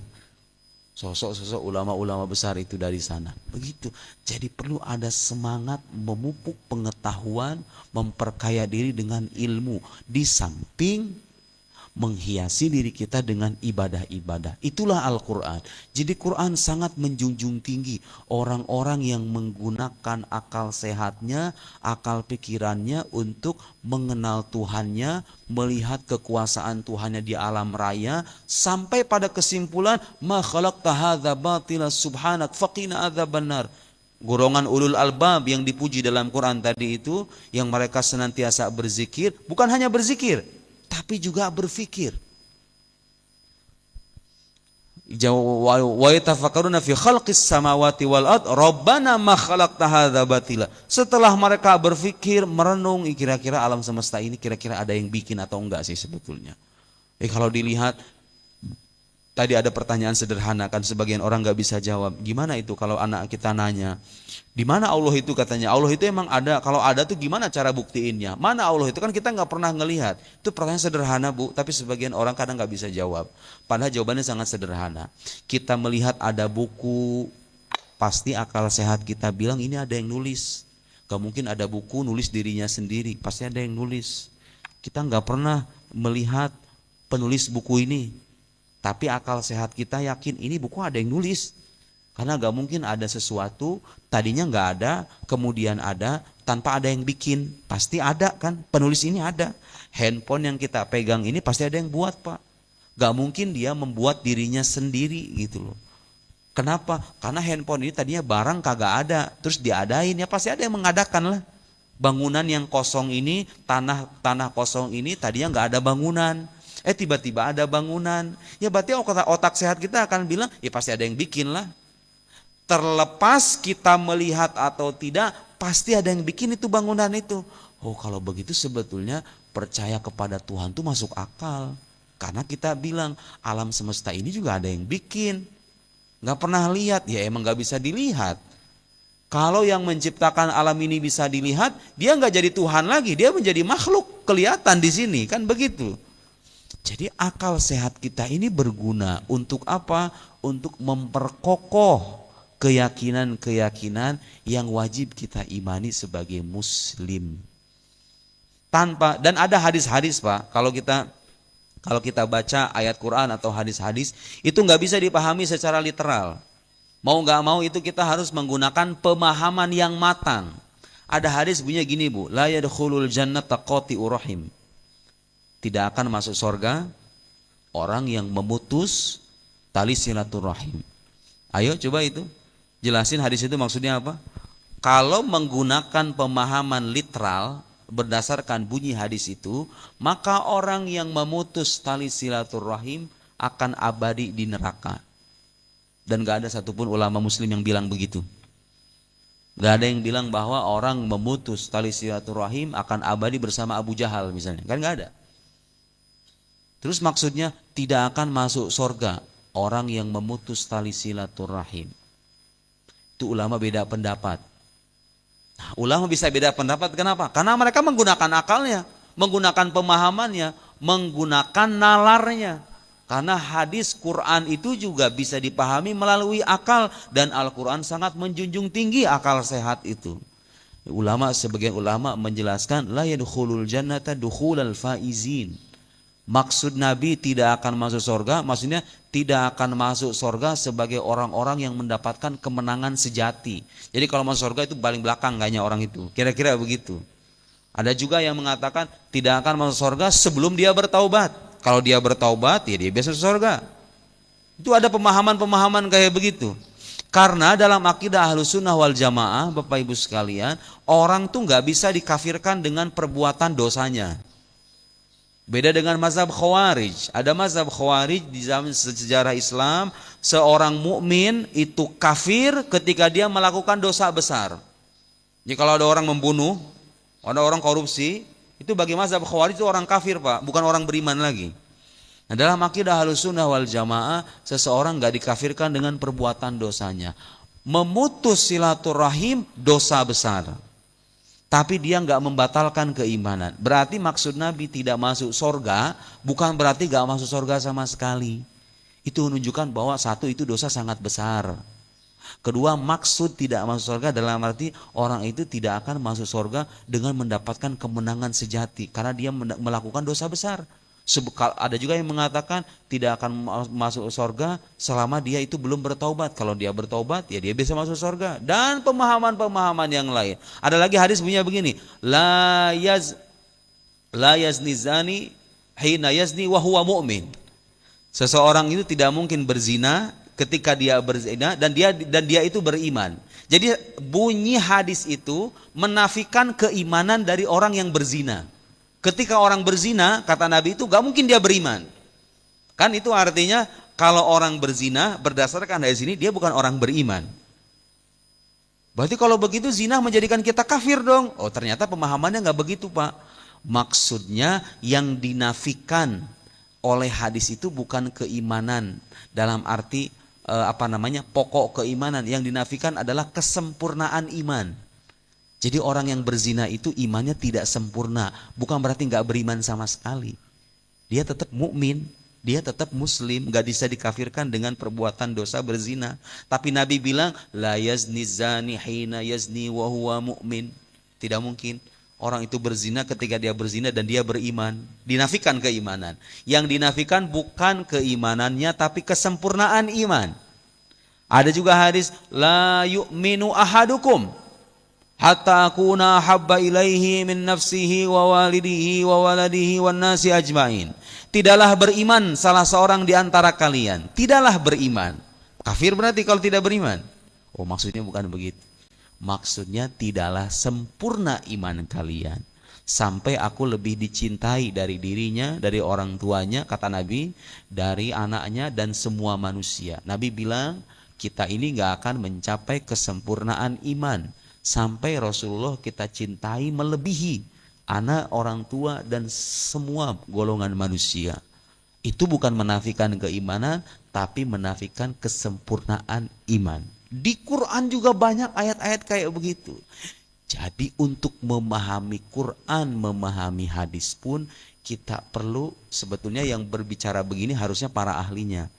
A: sosok-sosok ulama-ulama besar itu dari sana. Begitu. Jadi perlu ada semangat memupuk pengetahuan, memperkaya diri dengan ilmu. Di samping menghiasi diri kita dengan ibadah-ibadah. Itulah Al-Quran. Jadi Quran sangat menjunjung tinggi orang-orang yang menggunakan akal sehatnya, akal pikirannya untuk mengenal Tuhannya, melihat kekuasaan Tuhannya di alam raya, sampai pada kesimpulan, ma khalaqta hadza batila subhanak faqina adzabannar. Golongan ulul albab yang dipuji dalam Quran tadi itu, yang mereka senantiasa berzikir, bukan hanya berzikir, tapi juga berfikir. Wa yatafakkaruna fi khalqis samawati wal ard rabbana ma khalaqta hadza batila. Setelah mereka berfikir, merenung, kira-kira alam semesta ini kira-kira ada yang bikin atau enggak sih sebetulnya. Kalau dilihat tadi ada pertanyaan sederhana kan, sebagian orang nggak bisa jawab. Gimana itu kalau anak kita nanya, di mana Allah itu, katanya Allah itu emang ada, kalau ada tuh gimana cara buktiinnya? Mana Allah itu, kan kita nggak pernah ngelihat. Itu pertanyaan sederhana Bu, tapi sebagian orang kadang nggak bisa jawab. Padahal jawabannya sangat sederhana. Kita melihat ada buku, pasti akal sehat kita bilang ini ada yang nulis. Gak mungkin ada buku nulis dirinya sendiri, pasti ada yang nulis. Kita nggak pernah melihat penulis buku ini, tapi akal sehat kita yakin ini buku ada yang nulis. Karena gak mungkin ada sesuatu, tadinya gak ada, kemudian ada, tanpa ada yang bikin. Pasti ada kan, penulis ini ada. Handphone yang kita pegang ini pasti ada yang buat Pak. Gak mungkin dia membuat dirinya sendiri gitu loh. Kenapa? Karena handphone ini tadinya barang kagak ada, terus diadain, ya pasti ada yang mengadakan lah. Bangunan yang kosong ini, tanah kosong ini tadinya gak ada bangunan. Tiba-tiba ada bangunan. Ya berarti otak sehat kita akan bilang, ya pasti ada yang bikin lah. Terlepas kita melihat atau tidak, pasti ada yang bikin itu bangunan itu. Oh kalau begitu sebetulnya percaya kepada Tuhan itu masuk akal. Karena kita bilang alam semesta ini juga ada yang bikin. Gak pernah lihat, ya emang gak bisa dilihat. Kalau yang menciptakan alam ini bisa dilihat, dia gak jadi Tuhan lagi, dia menjadi makhluk kelihatan di sini, kan begitu. Jadi akal sehat kita ini berguna untuk apa? Untuk memperkokoh keyakinan-keyakinan yang wajib kita imani sebagai muslim. Dan ada hadis-hadis Pak, kalau kita baca ayat Quran atau hadis-hadis, itu nggak bisa dipahami secara literal. Mau nggak mau itu kita harus menggunakan pemahaman yang matang. Ada hadis bunyinya gini Bu, la yadkhulul jannata qati'ur rahim. Tidak akan masuk surga orang yang memutus tali silaturahim. Ayo coba itu jelasin hadis itu maksudnya apa? Kalau menggunakan pemahaman literal berdasarkan bunyi hadis itu, maka orang yang memutus tali silaturahim akan abadi di neraka. Dan gak ada satupun ulama muslim yang bilang begitu. Gak ada yang bilang bahwa orang memutus tali silaturahim akan abadi bersama Abu Jahal misalnya. Kan gak ada. Terus maksudnya tidak akan masuk surga orang yang memutus tali silaturahim. Itu ulama beda pendapat. Nah, ulama bisa beda pendapat kenapa? Karena mereka menggunakan akalnya, menggunakan pemahamannya, menggunakan nalarnya. Karena hadis Quran itu juga bisa dipahami melalui akal, dan Al-Quran sangat menjunjung tinggi akal sehat itu. Sebagian ulama menjelaskan la yadkhulul jannata dukhulal faizin. Maksud Nabi tidak akan masuk surga, maksudnya tidak akan masuk surga sebagai orang-orang yang mendapatkan kemenangan sejati. Jadi kalau masuk surga itu paling belakang kayaknya orang itu. Kira-kira begitu. Ada juga yang mengatakan tidak akan masuk surga sebelum dia bertaubat. Kalau dia bertaubat ya dia bisa masuk surga. Itu ada pemahaman-pemahaman kayak begitu. Karena dalam akidah Ahlus Sunnah wal Jamaah, Bapak Ibu sekalian, orang tuh nggak bisa dikafirkan dengan perbuatan dosanya. Beda dengan mazhab Khawarij. Ada mazhab Khawarij di zaman sejarah Islam, seorang mukmin itu kafir ketika dia melakukan dosa besar. Jadi kalau ada orang membunuh, ada orang korupsi, itu bagi mazhab Khawarij itu orang kafir, Pak, bukan orang beriman lagi. Nah, dalam akidah Ahlus Sunnah wal Jamaah, seseorang nggak dikafirkan dengan perbuatan dosanya. Memutus silaturahim dosa besar, tapi dia nggak membatalkan keimanan. Berarti maksud Nabi tidak masuk surga bukan berarti nggak masuk surga sama sekali. Itu menunjukkan bahwa satu, itu dosa sangat besar. Kedua, maksud tidak masuk surga dalam arti orang itu tidak akan masuk surga dengan mendapatkan kemenangan sejati karena dia melakukan dosa besar. Ada juga yang mengatakan tidak akan masuk surga selama dia itu belum bertaubat. Kalau dia bertaubat ya dia bisa masuk surga. Dan pemahaman-pemahaman yang lain. Ada lagi hadis bunyinya begini, la yazni zani hina yazni wa huwa mu'min. Seseorang itu tidak mungkin berzina ketika dia berzina dan dia itu beriman. Jadi bunyi hadis itu menafikan keimanan dari orang yang berzina. Ketika orang berzina, kata Nabi itu gak mungkin dia beriman. Kan itu artinya kalau orang berzina berdasarkan dari sini dia bukan orang beriman. Berarti kalau begitu zina menjadikan kita kafir dong. Oh ternyata pemahamannya gak begitu, Pak. Maksudnya yang dinafikan oleh hadis itu bukan keimanan dalam arti pokok keimanan. Yang dinafikan adalah kesempurnaan iman. Jadi orang yang berzina itu imannya tidak sempurna, bukan berarti nggak beriman sama sekali. Dia tetap mukmin, dia tetap muslim, nggak bisa dikafirkan dengan perbuatan dosa berzina. Tapi Nabi bilang, la yazni zani hina yazni wa huwa mu'min. Tidak mungkin orang itu berzina ketika dia berzina dan dia beriman. Dinafikan keimanan. Yang dinafikan bukan keimanannya, tapi kesempurnaan iman. Ada juga hadis, la yu'minu ahadukum hatta akuna habba ilaihi min nafsihi wa walidihi wa waladihi wan nasi ajmain. Tidaklah beriman salah seorang di antara kalian. Tidaklah beriman. Kafir berarti kalau tidak beriman. Oh maksudnya bukan begitu. Maksudnya tidaklah sempurna iman kalian sampai aku lebih dicintai dari dirinya, dari orang tuanya, kata Nabi, dari anaknya dan semua manusia. Nabi bilang kita ini gak akan mencapai kesempurnaan iman sampai Rasulullah kita cintai melebihi anak, orang tua, dan semua golongan manusia. Itu bukan menafikan keimanan, tapi menafikan kesempurnaan iman. Di Quran juga banyak ayat-ayat kayak begitu. Jadi untuk memahami Quran, memahami hadis pun kita perlu, sebetulnya yang berbicara begini harusnya para ahlinya.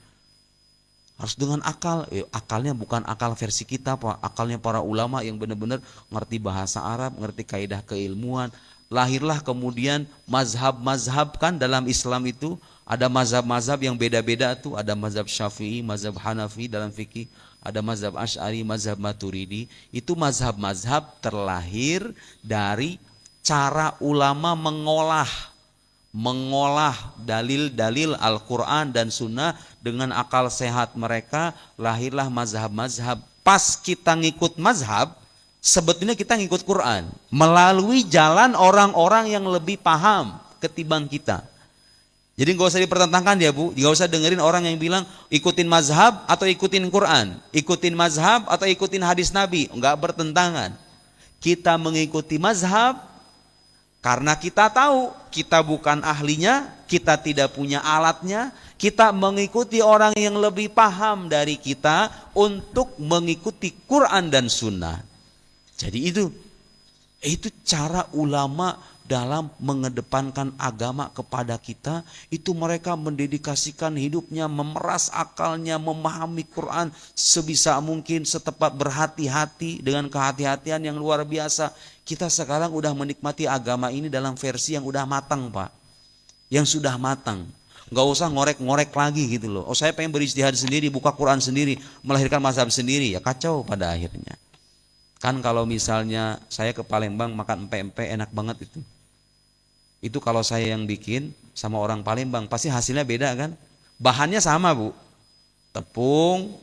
A: Harus dengan akal, akalnya bukan akal versi kita, Pak. Akalnya para ulama yang benar-benar ngerti bahasa Arab, ngerti kaidah keilmuan. Lahirlah kemudian mazhab-mazhab, kan dalam Islam itu ada mazhab-mazhab yang beda-beda tuh. Ada mazhab Syafi'i, mazhab Hanafi dalam fikih, ada mazhab Asy'ari, mazhab Maturidi. Itu mazhab-mazhab terlahir dari cara ulama mengolah dalil-dalil Al-Quran dan Sunnah dengan akal sehat mereka. Lahirlah mazhab-mazhab. Pas kita ngikut mazhab, sebetulnya kita ngikut Quran melalui jalan orang-orang yang lebih paham ketimbang kita. Jadi gak usah dipertentangkan ya Bu, gak usah dengerin orang yang bilang ikutin mazhab atau ikutin Quran, ikutin mazhab atau ikutin hadis Nabi. Enggak bertentangan. Kita mengikuti mazhab karena kita tahu kita bukan ahlinya, kita tidak punya alatnya, kita mengikuti orang yang lebih paham dari kita untuk mengikuti Quran dan Sunnah. Jadi itu cara ulama dalam mengedepankan agama kepada kita, itu mereka mendedikasikan hidupnya, memeras akalnya, memahami Quran sebisa mungkin, setepat berhati-hati dengan kehati-hatian yang luar biasa. Kita sekarang udah menikmati agama ini dalam versi yang udah matang, Pak. Yang sudah matang. Gak usah ngorek-ngorek lagi gitu loh. Oh, saya pengen berijtihad sendiri, buka Quran sendiri, melahirkan mazhab sendiri, ya kacau pada akhirnya. Kan kalau misalnya saya ke Palembang makan empek-empek enak banget itu. Itu kalau saya yang bikin sama orang Palembang pasti hasilnya beda kan? Bahannya sama, Bu. Tepung,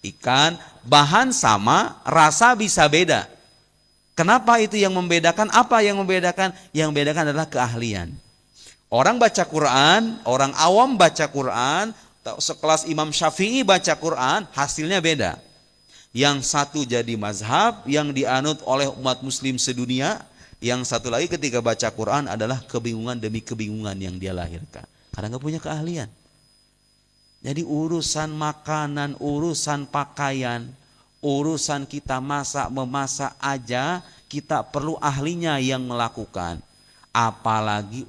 A: ikan, bahan sama, rasa bisa beda. Kenapa itu yang membedakan? Apa yang membedakan? Yang membedakan adalah keahlian. Orang baca Quran, orang awam baca Quran, sekelas Imam Syafi'i baca Quran, hasilnya beda. Yang satu jadi mazhab yang dianut oleh umat muslim sedunia, yang satu lagi ketika baca Quran adalah kebingungan demi kebingungan yang dia lahirkan karena gak punya keahlian. Jadi urusan makanan, urusan pakaian, urusan kita masak memasak aja kita perlu ahlinya yang melakukan, apalagi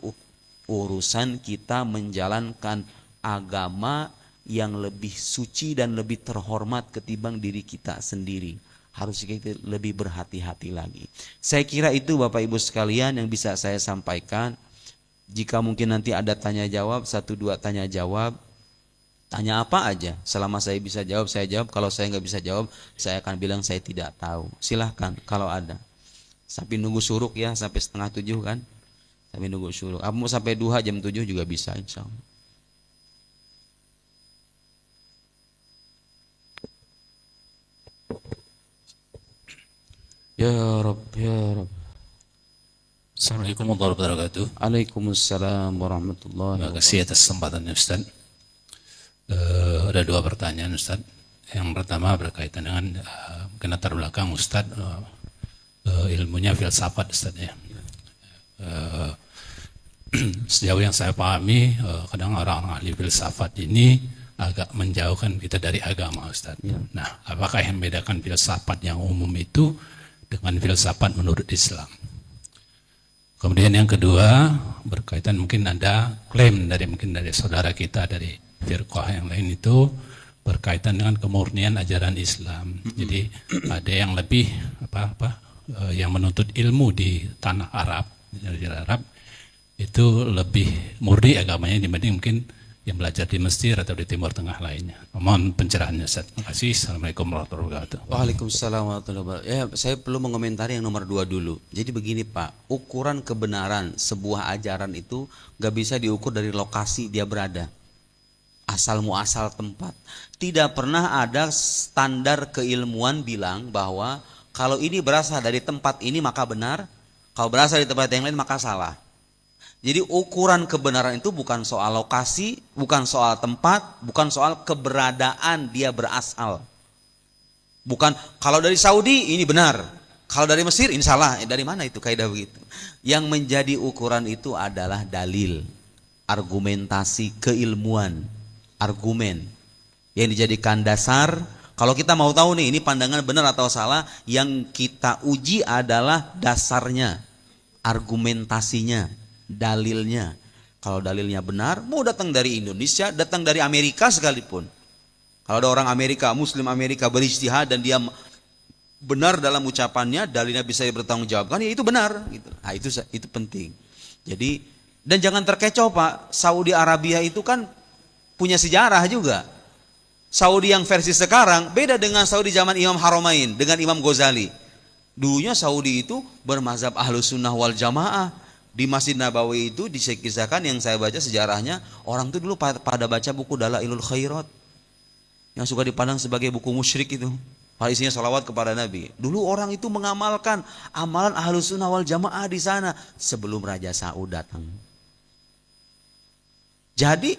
A: urusan kita menjalankan agama yang lebih suci dan lebih terhormat ketimbang diri kita sendiri. Harus kita lebih berhati-hati lagi. Saya kira itu Bapak Ibu sekalian yang bisa saya sampaikan. Jika mungkin nanti ada tanya jawab, 1-2 tanya jawab, tanya apa aja. Selama saya bisa jawab, saya jawab. Kalau saya nggak bisa jawab, saya akan bilang saya tidak tahu. Silahkan kalau ada. Sampai nunggu syuruk ya, sampai 6:30 kan. Sampai nunggu syuruk. Mau sampai duha jam 7 juga bisa insya Allah. Ya Rabb, ya Rabb.
B: Assalamualaikum warahmatullahi wabarakatuh.
A: Waalaikumsalam warahmatullahi
B: Terima
A: wabarakatuh.
B: kasih atas kesempatannya Ustaz. Ada 2 pertanyaan Ustaz. Yang pertama berkaitan dengan mungkin latar belakang Ustaz, ilmunya filsafat Ustaz ya. Sejauh yang saya pahami, kadang orang ahli filsafat ini agak menjauhkan kita dari agama Ustaz. Ya. Nah, apakah yang membedakan filsafat yang umum itu dengan filsafat menurut Islam? Kemudian yang kedua berkaitan mungkin ada klaim dari saudara kita dari firqah yang lain itu berkaitan dengan kemurnian ajaran Islam. Jadi ada yang lebih yang menuntut ilmu di tanah Arab, di negara Arab itu lebih murni agamanya dibanding mungkin yang belajar di Mesir atau di Timur Tengah lainnya. Mohon pencerahannya Ustaz. Terima kasih. Assalamualaikum warahmatullahi wabarakatuh.
A: Waalaikumsalam warahmatullahi wabarakatuh. Ya, saya perlu mengomentari yang nomor 2 dulu. Jadi begini Pak, ukuran kebenaran sebuah ajaran itu gak bisa diukur dari lokasi dia berada. Asal muasal tempat. Tidak pernah ada standar keilmuan bilang bahwa kalau ini berasal dari tempat ini maka benar, kalau berasal dari tempat yang lain maka salah. Jadi ukuran kebenaran itu bukan soal lokasi, bukan soal tempat, bukan soal keberadaan dia berasal. Bukan kalau dari Saudi ini benar, kalau dari Mesir ini salah. Dari mana itu kaidah begitu? Yang menjadi ukuran itu adalah dalil, argumentasi, keilmuan, argumen yang dijadikan dasar. Kalau kita mau tahu nih ini pandangan benar atau salah, yang kita uji adalah dasarnya, argumentasinya, dalilnya. Kalau dalilnya benar, mau datang dari Indonesia, datang dari Amerika sekalipun. Kalau ada orang Amerika, Muslim Amerika berijtihad dan dia benar dalam ucapannya, dalilnya bisa dipertanggungjawabkan, ya itu benar. Gitu. Nah, itu penting. Jadi dan jangan terkecoh Pak, Saudi Arabia itu kan punya sejarah juga. Saudi yang versi sekarang beda dengan Saudi zaman Imam Haramain dengan Imam Ghazali. Dulunya Saudi itu bermazhab Ahlus Sunnah wal Jamaah. Di Masjid Nabawi itu diskisahkan yang saya baca sejarahnya, orang itu dulu pada baca buku Dalailul Khairat yang suka dipandang sebagai buku musyrik itu. Isinya salawat kepada Nabi. Dulu orang itu mengamalkan amalan Ahlus Sunnah wal Jamaah di sana sebelum Raja Saud datang. Jadi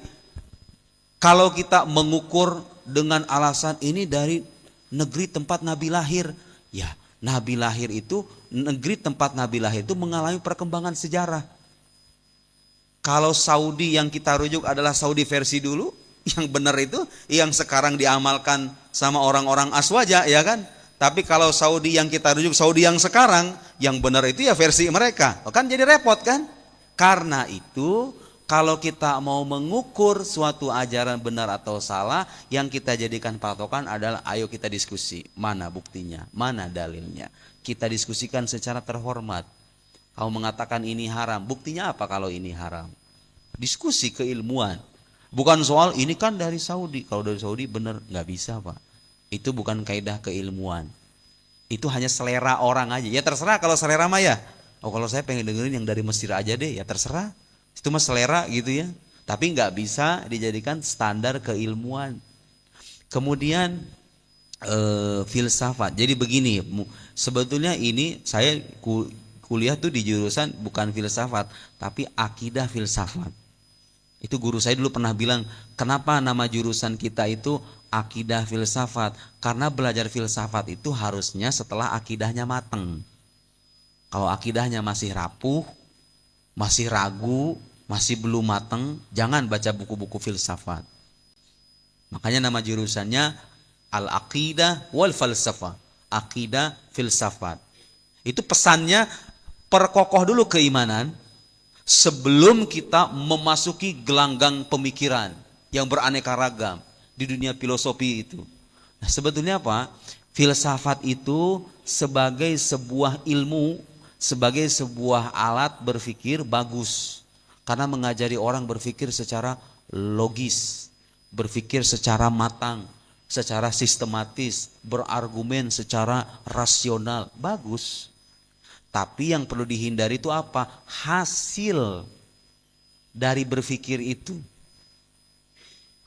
A: kalau kita mengukur dengan alasan ini dari negeri tempat Nabi lahir, ya Nabi lahir itu, negeri tempat Nabi lahir itu mengalami perkembangan sejarah. Kalau Saudi yang kita rujuk adalah Saudi versi dulu, yang benar itu yang sekarang diamalkan sama orang-orang Aswaja, ya kan? Tapi kalau Saudi yang kita rujuk, Saudi yang sekarang, yang benar itu ya versi mereka. Kan jadi repot kan? Karena itu kalau kita mau mengukur suatu ajaran benar atau salah, yang kita jadikan patokan adalah ayo kita diskusi. Mana buktinya? Mana dalilnya? Kita diskusikan secara terhormat. Kamu mengatakan ini haram, buktinya apa kalau ini haram? Diskusi keilmuan. Bukan soal ini kan dari Saudi. Kalau dari Saudi benar, nggak bisa Pak. Itu bukan kaidah keilmuan. Itu hanya selera orang aja. Ya terserah kalau selera mah ya. Oh kalau saya pengen dengerin yang dari Mesir aja deh, ya terserah. Itu mah selera gitu ya. Tapi nggak bisa dijadikan standar keilmuan. Kemudian filsafat. Jadi begini, sebetulnya ini saya kuliah tuh di jurusan bukan filsafat, tapi akidah filsafat. Itu guru saya dulu pernah bilang, kenapa nama jurusan kita itu akidah filsafat? Karena belajar filsafat itu harusnya setelah akidahnya mateng. Kalau akidahnya masih rapuh, masih ragu, masih belum mateng, jangan baca buku-buku filsafat. Makanya nama jurusannya Al-Aqidah wal Falsafah. Akidah filsafat. Itu pesannya, perkokoh dulu keimanan sebelum kita memasuki gelanggang pemikiran yang beraneka ragam di dunia filosofi itu. Nah, sebetulnya apa? Filsafat itu sebagai sebuah ilmu, sebagai sebuah alat berpikir bagus. Karena mengajari orang berpikir secara logis, berpikir secara matang, secara sistematis, berargumen secara rasional, bagus. Tapi yang perlu dihindari itu apa? Hasil dari berpikir itu.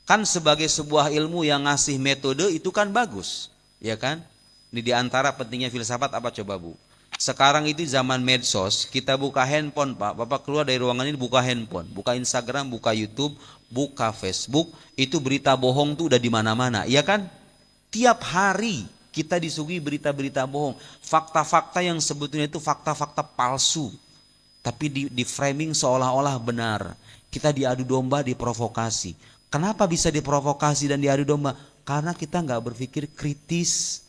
A: Kan sebagai sebuah ilmu yang ngasih metode itu kan bagus, ya kan? Ini diantara pentingnya filsafat apa coba Bu? Sekarang itu zaman medsos, kita buka handphone Pak. Bapak keluar dari ruangan ini buka handphone, buka Instagram, buka YouTube, buka Facebook, itu berita bohong tuh udah di mana-mana, ya kan? Tiap hari kita disuguhi berita-berita bohong, fakta-fakta yang sebetulnya itu fakta-fakta palsu, tapi di framing seolah-olah benar. Kita diadu domba, diprovokasi. Kenapa bisa diprovokasi dan diadu domba? Karena kita nggak berpikir kritis,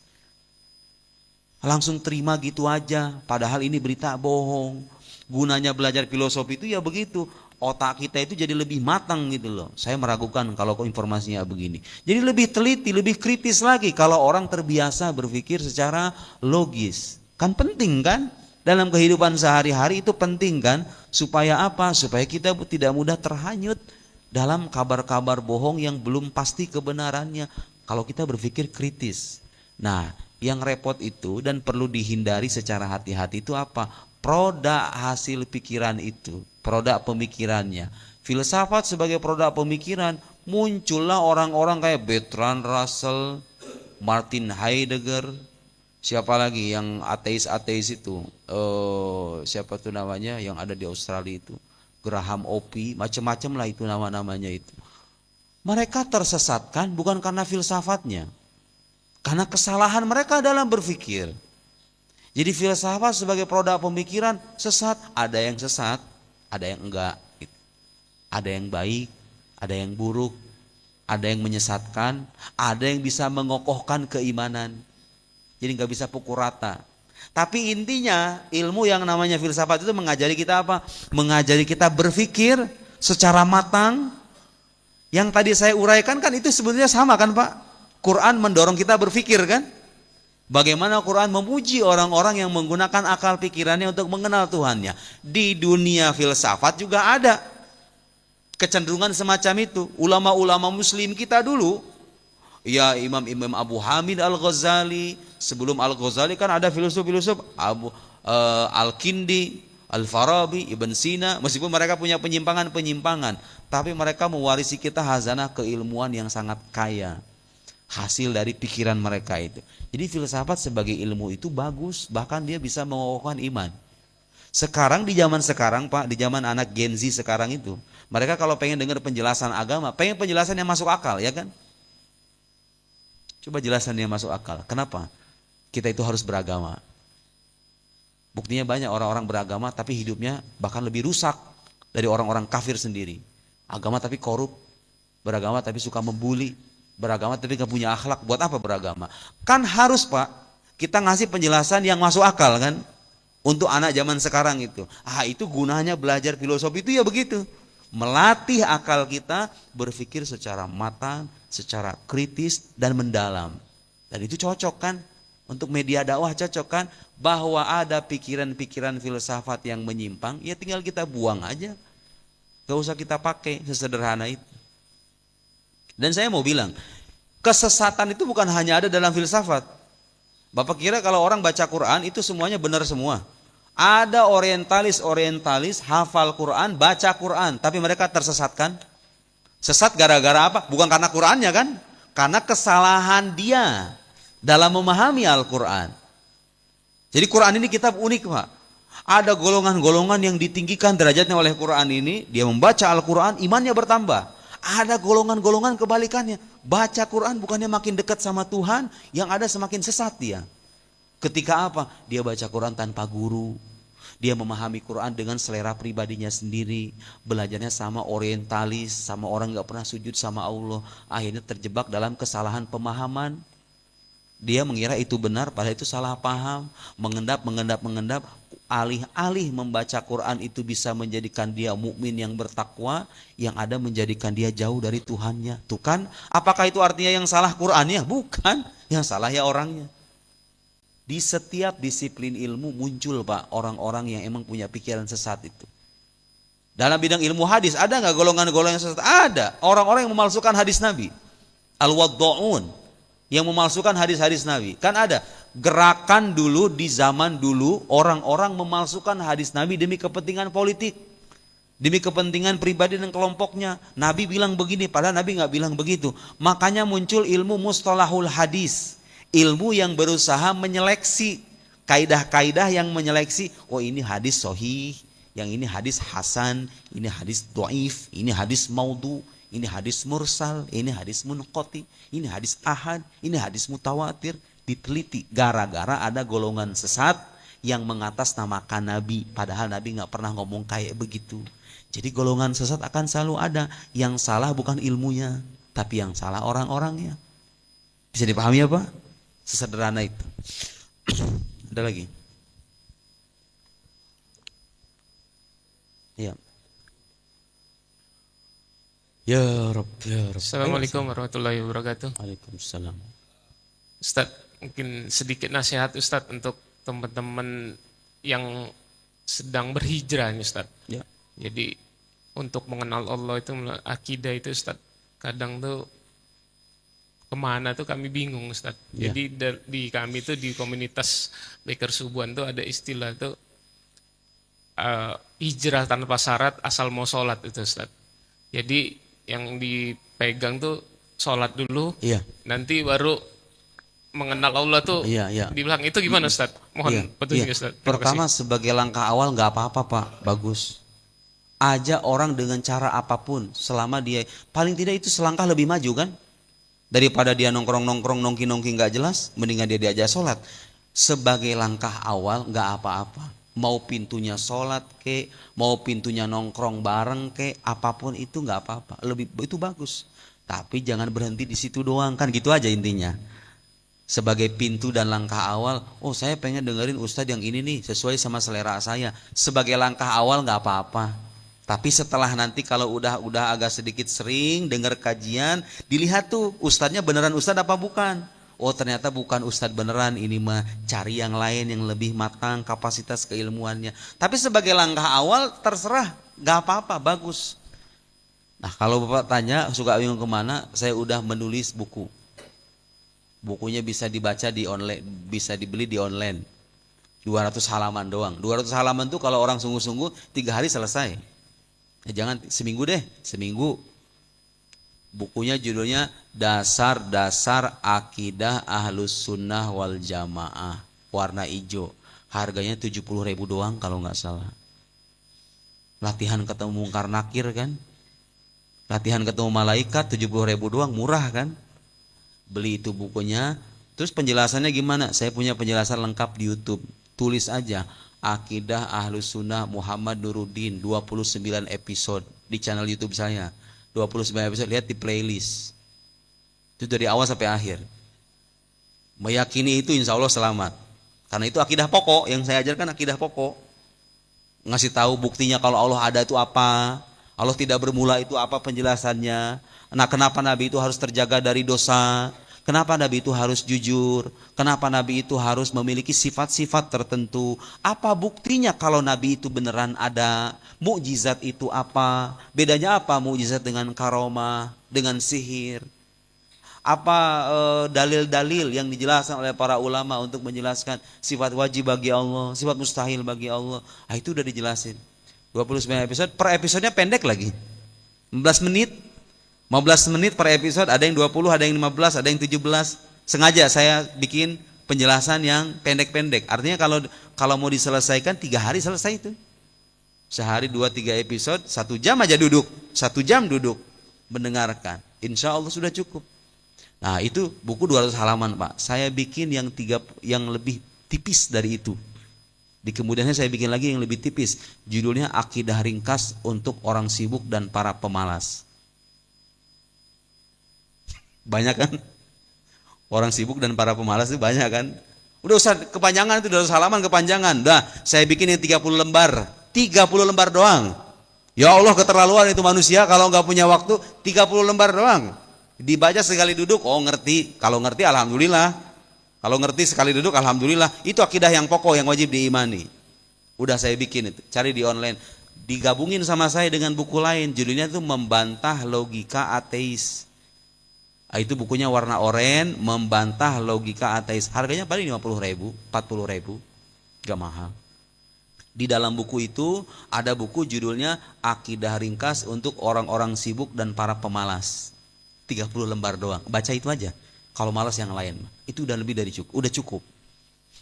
A: langsung terima gitu aja. Padahal ini berita bohong. Gunanya belajar filosofi itu ya begitu. Otak kita itu jadi lebih matang gitu loh. Saya meragukan kalau informasinya begini. Jadi lebih teliti, lebih kritis lagi kalau orang terbiasa berpikir secara logis. Kan penting kan? Dalam kehidupan sehari-hari itu penting kan? Supaya apa? Supaya kita tidak mudah terhanyut dalam kabar-kabar bohong yang belum pasti kebenarannya. Kalau kita berpikir kritis. Nah, yang repot itu dan perlu dihindari secara hati-hati itu apa? Produk hasil pikiran itu, produk pemikirannya. Filsafat sebagai produk pemikiran, muncullah orang-orang kayak Bertrand Russell, Martin Heidegger, siapa lagi yang ateis-ateis itu, siapa tuh namanya yang ada di Australia itu, Graham Oppy, macam-macam lah itu nama-namanya itu. Mereka tersesatkan bukan karena filsafatnya, karena kesalahan mereka dalam berpikir. Jadi filsafat sebagai produk pemikiran sesat, ada yang enggak. Ada yang baik, ada yang buruk, ada yang menyesatkan, ada yang bisa mengokohkan keimanan. Jadi nggak bisa pukul rata. Tapi intinya ilmu yang namanya filsafat itu mengajari kita apa? Mengajari kita berpikir secara matang. Yang tadi saya uraikan kan itu sebenarnya sama kan Pak? Quran mendorong kita berpikir kan? Bagaimana Quran memuji orang-orang yang menggunakan akal pikirannya untuk mengenal Tuhannya. Di dunia filsafat juga ada kecenderungan semacam itu. Ulama-ulama muslim kita dulu, ya Imam Abu Hamid Al-Ghazali, sebelum Al-Ghazali kan ada filosof-filosof Al-Kindi, Al-Farabi, Ibn Sina. Meskipun mereka punya penyimpangan-penyimpangan, tapi mereka mewarisi kita hazanah keilmuan yang sangat kaya, hasil dari pikiran mereka itu. Jadi filsafat sebagai ilmu itu bagus, bahkan dia bisa mengokohkan iman. Sekarang di zaman sekarang Pak, di zaman anak Gen Z sekarang itu, mereka kalau pengen dengar penjelasan agama, pengen penjelasan yang masuk akal, ya kan? Coba jelasan yang masuk akal. Kenapa? Kita itu harus beragama. Buktinya banyak orang-orang beragama tapi hidupnya bahkan lebih rusak dari orang-orang kafir sendiri. Agama tapi korup, beragama tapi suka membuli, beragama tapi gak punya akhlak. Buat apa beragama? Kan harus Pak, kita ngasih penjelasan yang masuk akal kan? Untuk anak zaman sekarang itu. Itu gunanya belajar filosofi itu ya begitu. Melatih akal kita berpikir secara matang, secara kritis dan mendalam. Dan itu cocok kan? Untuk media dakwah cocok kan? Bahwa ada pikiran-pikiran filsafat yang menyimpang, ya tinggal kita buang aja. Gak usah kita pakai, sesederhana itu. Dan saya mau bilang, kesesatan itu bukan hanya ada dalam filsafat. Bapak kira kalau orang baca Quran itu semuanya benar semua? Ada orientalis hafal Quran, baca Quran, tapi mereka tersesatkan. Sesat gara-gara apa? Bukan karena Qurannya kan? Karena kesalahan dia dalam memahami Al-Quran. Jadi Quran ini kitab unik Pak. Ada golongan-golongan yang ditinggikan derajatnya oleh Quran ini, dia membaca Al-Quran, imannya bertambah. Ada golongan-golongan kebalikannya, baca Quran bukannya makin dekat sama Tuhan, yang ada semakin sesat dia. Ketika apa? Dia baca Quran tanpa guru. Dia memahami Quran dengan selera pribadinya sendiri. Belajarnya sama orientalis, sama orang gak pernah sujud sama Allah. Akhirnya terjebak dalam kesalahan pemahaman. Dia mengira itu benar, padahal itu salah paham. Mengendap. Alih-alih membaca Quran itu bisa menjadikan dia mukmin yang bertakwa, yang ada menjadikan dia jauh dari Tuhannya. Tuh kan, apakah itu artinya yang salah Qurannya? Bukan, yang salah ya orangnya. Di setiap disiplin ilmu muncul Pak orang-orang yang emang punya pikiran sesat itu. Dalam bidang ilmu hadis ada nggak golongan-golongan yang sesat? Ada. Orang-orang yang memalsukan hadis Nabi. Al-Wadda'un, yang memalsukan hadis-hadis Nabi. Kan ada gerakan dulu di zaman dulu orang-orang memalsukan hadis Nabi demi kepentingan politik. Demi kepentingan pribadi dan kelompoknya. Nabi bilang begini, padahal Nabi nggak bilang begitu. Makanya muncul ilmu mustalahul hadis. Ilmu yang berusaha menyeleksi, kaidah-kaidah yang menyeleksi, oh ini hadis sahih, yang ini hadis hasan, ini hadis dhaif, ini hadis maudhu, ini hadis mursal, ini hadis munqati, ini hadis ahad, ini hadis mutawatir. Diteliti gara-gara ada golongan sesat yang mengatasnamakan Nabi, padahal Nabi nggak pernah ngomong kayak begitu. Jadi golongan sesat akan selalu ada. Yang salah bukan ilmunya, tapi yang salah orang-orangnya. Bisa dipahami apa? Sesederhana itu. Ada lagi? Ya. Ya Rabb, ya Rabb.
C: Assalamualaikum warahmatullahi wabarakatuh.
A: Waalaikumsalam.
C: Ustadz, mungkin sedikit nasihat Ustadz untuk teman-teman yang sedang berhijrah nih Ustadz.
A: Ya.
C: Jadi untuk mengenal Allah itu, akidah itu Ustadz, kadang tuh kemana tuh kami bingung Ustadz.
A: Ya.
C: Jadi di kami tuh di komunitas Baker Subuhan tuh ada istilah tuh hijrah tanpa syarat asal mau sholat itu Ustadz. Jadi yang dipegang tuh sholat dulu,
A: Iya.
C: nanti baru mengenal Allah tuh.
A: Iya.
C: Dibilang itu gimana Ustadz? Mohon petunjuk Ustadz. Terima
A: Pertama
C: kasih.
A: sebagai langkah awal nggak apa-apa Pak, bagus. Ajak orang dengan cara apapun, selama dia paling tidak itu selangkah lebih maju kan, daripada dia nongkrong nongki nggak jelas, mendingan dia diajak sholat. Sebagai langkah awal nggak apa-apa. Mau pintunya sholat ke, mau pintunya nongkrong bareng ke, apapun itu nggak apa-apa. Lebih itu bagus. Tapi jangan berhenti di situ doang kan, gitu aja intinya. Sebagai pintu dan langkah awal, oh saya pengen dengerin Ustadz yang ini nih, sesuai sama selera saya. Sebagai langkah awal nggak apa-apa. Tapi setelah nanti kalau udah agak sedikit sering dengar kajian, dilihat tuh Ustadznya beneran Ustadz apa bukan. Oh ternyata bukan Ustadz beneran, ini mah cari yang lain yang lebih matang kapasitas keilmuannya. Tapi sebagai langkah awal terserah, nggak apa-apa, bagus. Nah kalau Bapak tanya suka bingung kemana, saya udah menulis buku. Bukunya bisa dibaca di online, bisa dibeli di online. 200 halaman doang. 200 halaman tuh kalau orang sungguh-sungguh 3 hari selesai. Jangan seminggu deh, seminggu. Bukunya judulnya Dasar-Dasar Akidah Ahlus Sunnah Wal Jamaah, warna hijau. Harganya 70.000 doang kalau nggak salah. Latihan ketemu mungkar nakir kan, latihan ketemu malaikat 70.000 doang, murah kan. Beli itu bukunya. Terus penjelasannya gimana? Saya punya penjelasan lengkap di YouTube. Tulis aja Akidah Ahlus Sunnah Muhammad Nuruddin, 29 episode di channel YouTube saya. 29 episode, lihat di playlist. Itu dari awal sampai akhir. Meyakini itu insya Allah selamat. Karena itu akidah pokok, yang saya ajarkan akidah pokok. Ngasih tahu buktinya kalau Allah ada itu apa, Allah tidak bermula itu apa penjelasannya. Nah, kenapa Nabi itu harus terjaga dari dosa, kenapa Nabi itu harus jujur, kenapa Nabi itu harus memiliki sifat-sifat tertentu, apa buktinya kalau Nabi itu beneran ada, mukjizat itu apa, bedanya apa mukjizat dengan karomah, dengan sihir. Apa dalil-dalil yang dijelaskan oleh para ulama untuk menjelaskan sifat wajib bagi Allah, sifat mustahil bagi Allah. Nah, itu udah dijelasin. 29 episode, per episodenya pendek lagi. 15 menit, 15 menit per episode, ada yang 20, ada yang 15, ada yang 17. Sengaja saya bikin penjelasan yang pendek-pendek. Artinya kalau mau diselesaikan 3 hari selesai itu. Sehari 2-3 episode, 1 jam aja duduk, 1 jam duduk mendengarkan. Insya Allah sudah cukup. Nah, itu buku 200 halaman, Pak. Saya bikin yang lebih tipis dari itu. Di kemudiannya saya bikin lagi yang lebih tipis. Judulnya Akidah Ringkas untuk Orang Sibuk dan Para Pemalas. Banyak kan? Orang sibuk dan para pemalas itu banyak kan? Udah usah kepanjangan itu 200 halaman kepanjangan. Dah, saya bikin yang 30 lembar. 30 lembar doang. Ya Allah, keterlaluan itu manusia kalau nggak punya waktu 30 lembar doang. Dibaca sekali duduk, oh ngerti. Kalau ngerti alhamdulillah. Kalau ngerti sekali duduk alhamdulillah. Itu akidah yang pokok yang wajib diimani. Udah saya bikin itu, cari di online. Digabungin sama saya dengan buku lain, judulnya itu Membantah Logika Ateis. Itu bukunya warna oranye, Membantah Logika Ateis. Harganya paling 50.000, 40.000, gak mahal. Di dalam buku itu ada buku judulnya Akidah Ringkas untuk Orang-orang Sibuk dan Para Pemalas. 30 lembar doang, baca itu aja. Kalau malas yang lain, itu udah lebih dari cukup, udah cukup.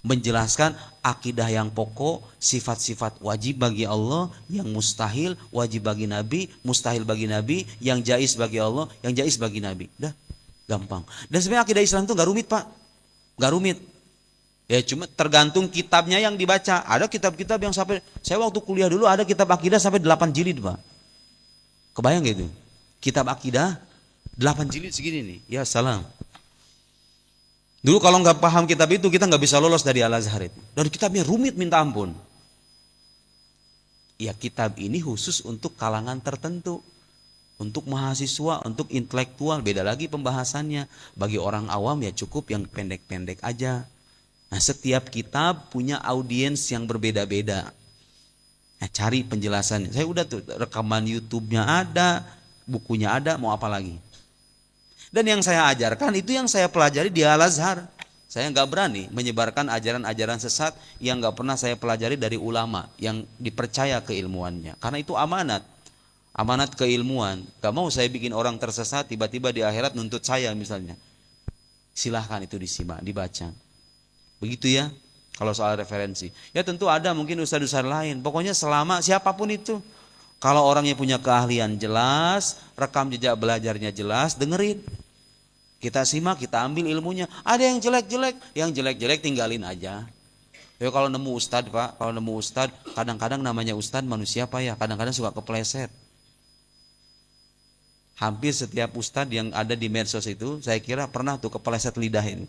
A: Menjelaskan akidah yang pokok, sifat-sifat wajib bagi Allah, yang mustahil wajib bagi Nabi, mustahil bagi Nabi, yang jais bagi Allah, yang jais bagi Nabi. Dah, gampang. Dan sebenarnya akidah Islam itu gak rumit, Pak. Gak rumit. Ya cuma tergantung kitabnya yang dibaca. Ada kitab-kitab yang sampai, saya waktu kuliah dulu ada kitab akidah sampai 8 jilid, Pak. Kebayang gitu? Kitab akidah 8 jilid segini nih. Ya salam. Dulu kalau nggak paham kitab itu kita nggak bisa lolos dari Al-Azhar itu. Dan kitabnya rumit minta ampun. Ya kitab ini khusus untuk kalangan tertentu. Untuk mahasiswa, untuk intelektual, beda lagi pembahasannya. Bagi orang awam ya cukup yang pendek-pendek aja. Nah, setiap kitab punya audiens yang berbeda-beda. Nah, cari penjelasannya. Saya udah tuh rekaman YouTube-nya ada, bukunya ada, mau apa lagi? Dan yang saya ajarkan itu yang saya pelajari di Al-Azhar. Saya nggak berani menyebarkan ajaran-ajaran sesat yang nggak pernah saya pelajari dari ulama yang dipercaya keilmuannya. Karena itu amanat, amanat keilmuan. Gak mau saya bikin orang tersesat tiba-tiba di akhirat nuntut saya misalnya. Silahkan itu disimak, dibaca. Begitu ya. Kalau soal referensi, ya tentu ada mungkin ustadz-ustadz lain. Pokoknya selama siapapun itu, kalau orangnya punya keahlian jelas, rekam jejak belajarnya jelas, dengerin. Kita simak, kita ambil ilmunya. Ada yang jelek-jelek tinggalin aja. Ya kalau nemu ustadz, Pak, kalau nemu ustadz, kadang-kadang namanya ustadz manusia, Pak, ya kadang-kadang suka kepleset. Hampir setiap ustadz yang ada di medsos itu, saya kira pernah tuh kepleset lidah ini.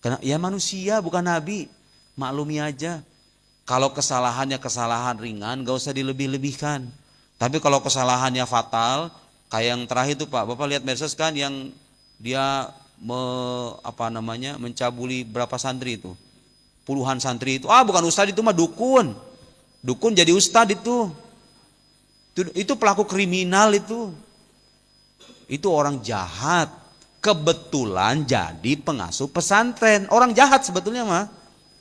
A: Karena ya manusia bukan nabi, maklumi aja. Kalau kesalahannya kesalahan ringan, gak usah dilebih-lebihkan. Tapi kalau kesalahannya fatal, kayak yang terakhir tuh Pak, Bapak lihat medsos kan yang dia mencabuli berapa santri itu, puluhan santri itu. Bukan ustadz itu mah dukun. Dukun jadi ustadz itu pelaku kriminal itu. Itu orang jahat. Kebetulan jadi pengasuh pesantren. Orang jahat sebetulnya mah.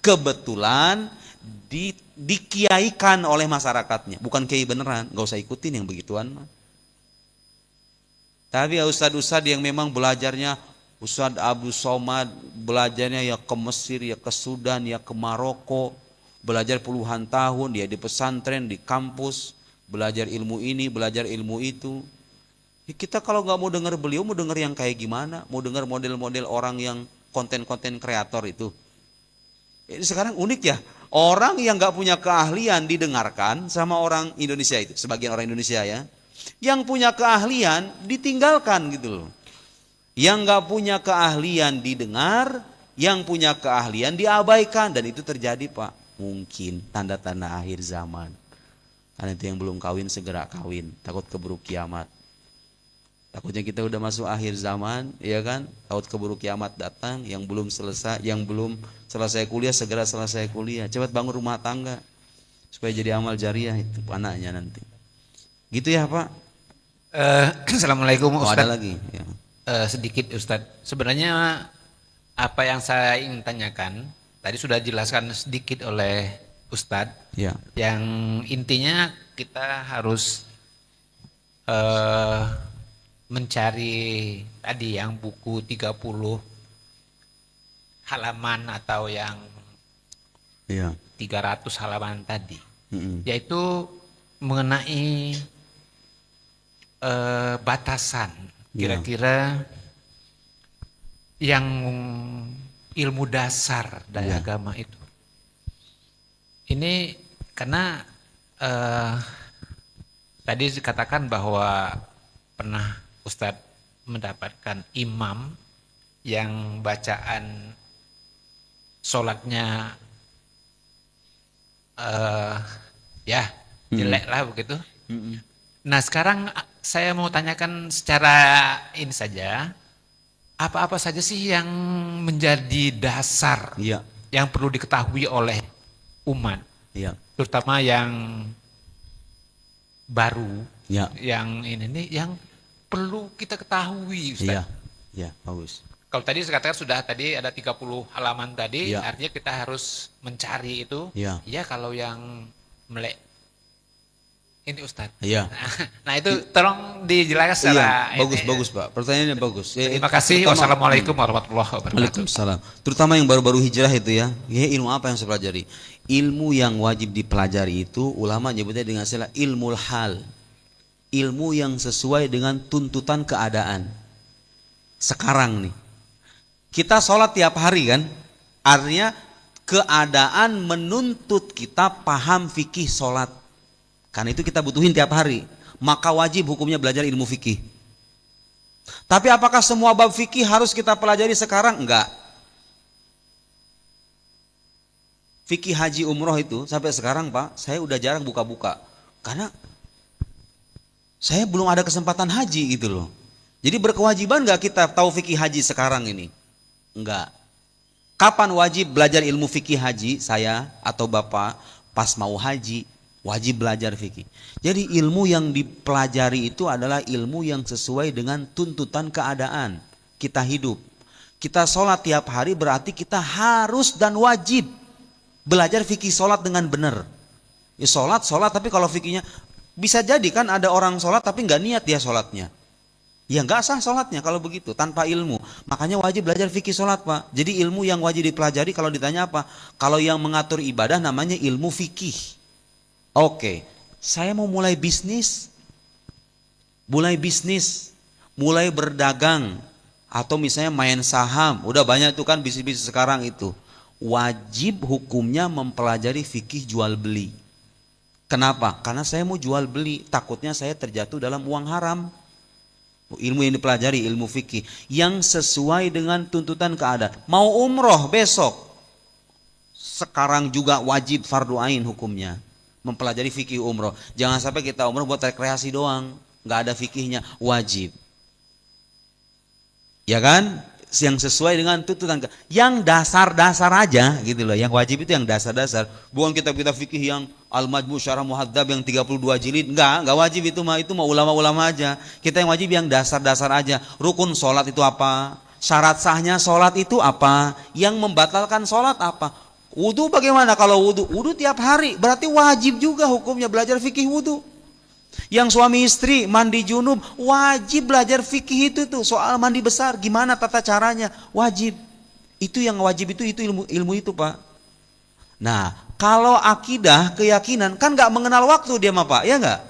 A: Kebetulan dikiaikan oleh masyarakatnya. Bukan kiai beneran. Gak usah ikutin yang begituan mah. Tapi ya ustadz-ustadz yang memang belajarnya, Ustadz Abu Somad belajarnya ya ke Mesir, ya ke Sudan, ya ke Maroko. Belajar puluhan tahun, dia di pesantren, di kampus. Belajar ilmu ini, belajar ilmu itu. Kita kalau nggak mau dengar beliau, mau dengar yang kayak gimana? Mau dengar model-model orang yang konten-konten kreator itu. Ini sekarang unik ya, orang yang nggak punya keahlian didengarkan sama orang Indonesia itu, sebagian orang Indonesia ya. Yang punya keahlian ditinggalkan gitu loh. Yang nggak punya keahlian didengar, yang punya keahlian diabaikan, dan itu terjadi Pak. Mungkin tanda-tanda akhir zaman. Karena itu yang belum kawin segera kawin, takut keburu kiamat. Takutnya kita udah masuk akhir zaman, ya kan? Takut keburu kiamat datang, yang belum selesai kuliah segera selesai kuliah. Cepat bangun rumah tangga supaya jadi amal jariah itu anaknya nanti. Gitu ya Pak?
D: Assalamualaikum
A: Oh,
D: Ustadz.
A: ada lagi. Ya.
D: Sedikit Ustadz. Sebenarnya apa yang saya ingin tanyakan tadi sudah dijelaskan sedikit oleh Ustadz.
A: Ya.
D: Yang intinya kita harus mencari tadi yang buku 30 halaman atau yang
A: Ya.
D: 300 halaman tadi.
A: Mm-mm.
D: Yaitu mengenai batasan kira-kira yang ilmu dasar dari
A: Ya.
D: agama itu. Ini karena tadi dikatakan bahwa pernah Ustadz mendapatkan imam yang bacaan sholatnya jelek lah begitu.
A: Mm-mm.
D: Nah sekarang saya mau tanyakan secara ini saja, apa-apa saja sih yang menjadi dasar
A: Iya.
D: yang perlu diketahui oleh umat,
A: Iya.
D: terutama yang baru,
A: Ya.
D: yang ini nih yang perlu kita ketahui Ustaz.
A: Iya. Ya, bagus.
D: Kalau tadi saya katakan sudah tadi ada 30 halaman tadi,
A: Iya.
D: artinya kita harus mencari itu.
A: Iya.
D: Ya kalau yang melek ini Ustaz.
A: Iya.
D: Nah itu tolong dijelaskan secara
A: Iya, bagus
D: ini.
A: bagus Pak. Pertanyaannya bagus.
D: Terima kasih.
A: Terutama-
D: Wassalamualaikum warahmatullahi wabarakatuh.
A: Waalaikumsalam. Terutama yang baru-baru hijrah itu ya. Ya, ilmu apa yang saya pelajari? Ilmu yang wajib dipelajari itu ulama nyebutnya dengan istilah ilmul hal. Ilmu yang sesuai dengan tuntutan keadaan. Sekarang nih. Kita sholat tiap hari kan? Artinya keadaan menuntut kita paham fikih sholat. Karena itu kita butuhin tiap hari. Maka wajib hukumnya belajar ilmu fikih. Tapi apakah semua bab fikih harus kita pelajari sekarang? Enggak. Fikih haji umroh itu sampai sekarang Pak, saya udah jarang buka-buka. Karena saya belum ada kesempatan haji gitu loh. Jadi berkewajiban enggak kita tahu fikih haji sekarang ini? Enggak. Kapan wajib belajar ilmu fikih haji saya atau Bapak? Pas mau haji. Wajib belajar fikih. Jadi ilmu yang dipelajari itu adalah ilmu yang sesuai dengan tuntutan keadaan kita hidup. Kita sholat tiap hari berarti kita harus dan wajib belajar fikih sholat dengan benar. Ya sholat tapi kalau fikihnya bisa jadi kan ada orang sholat tapi nggak niat dia sholatnya. Ya nggak sah sholatnya kalau begitu tanpa ilmu. Makanya wajib belajar fikih sholat Pak. Jadi ilmu yang wajib dipelajari kalau ditanya apa? Kalau yang mengatur ibadah namanya ilmu fikih. Oke, saya mau mulai bisnis, mulai berdagang, atau misalnya main saham. Udah banyak tuh kan bisnis-bisnis sekarang itu. Wajib hukumnya mempelajari fikih jual beli. Kenapa? Karena saya mau jual beli, takutnya saya terjatuh dalam uang haram. Ilmu yang dipelajari, ilmu fikih yang sesuai dengan tuntutan keadaan. Mau umroh besok, sekarang juga wajib fardu ain hukumnya. Mempelajari fikih umroh. Jangan sampai kita umroh buat rekreasi doang, nggak ada fikihnya. Wajib, ya kan? Yang sesuai dengan tuntutan. Yang dasar-dasar aja gitu loh. Yang wajib itu yang dasar-dasar. Bukan kitab-kitab fikih yang Al-Majmu' Syarah Muhadzab yang 32 jilid. Enggak wajib itu mah ulama-ulama aja. Kita yang wajib yang dasar-dasar aja. Rukun sholat itu apa? Syarat sahnya sholat itu apa? Yang membatalkan sholat apa? Wudu bagaimana kalau wudu? Wudu tiap hari, berarti wajib juga hukumnya belajar fikih wudu. Yang suami istri mandi junub, wajib belajar fikih itu tuh, soal mandi besar, gimana tata caranya, wajib. Itu yang wajib itu ilmu itu Pak. Nah, kalau akidah, keyakinan, kan gak mengenal waktu dia mah Pak, ya gak?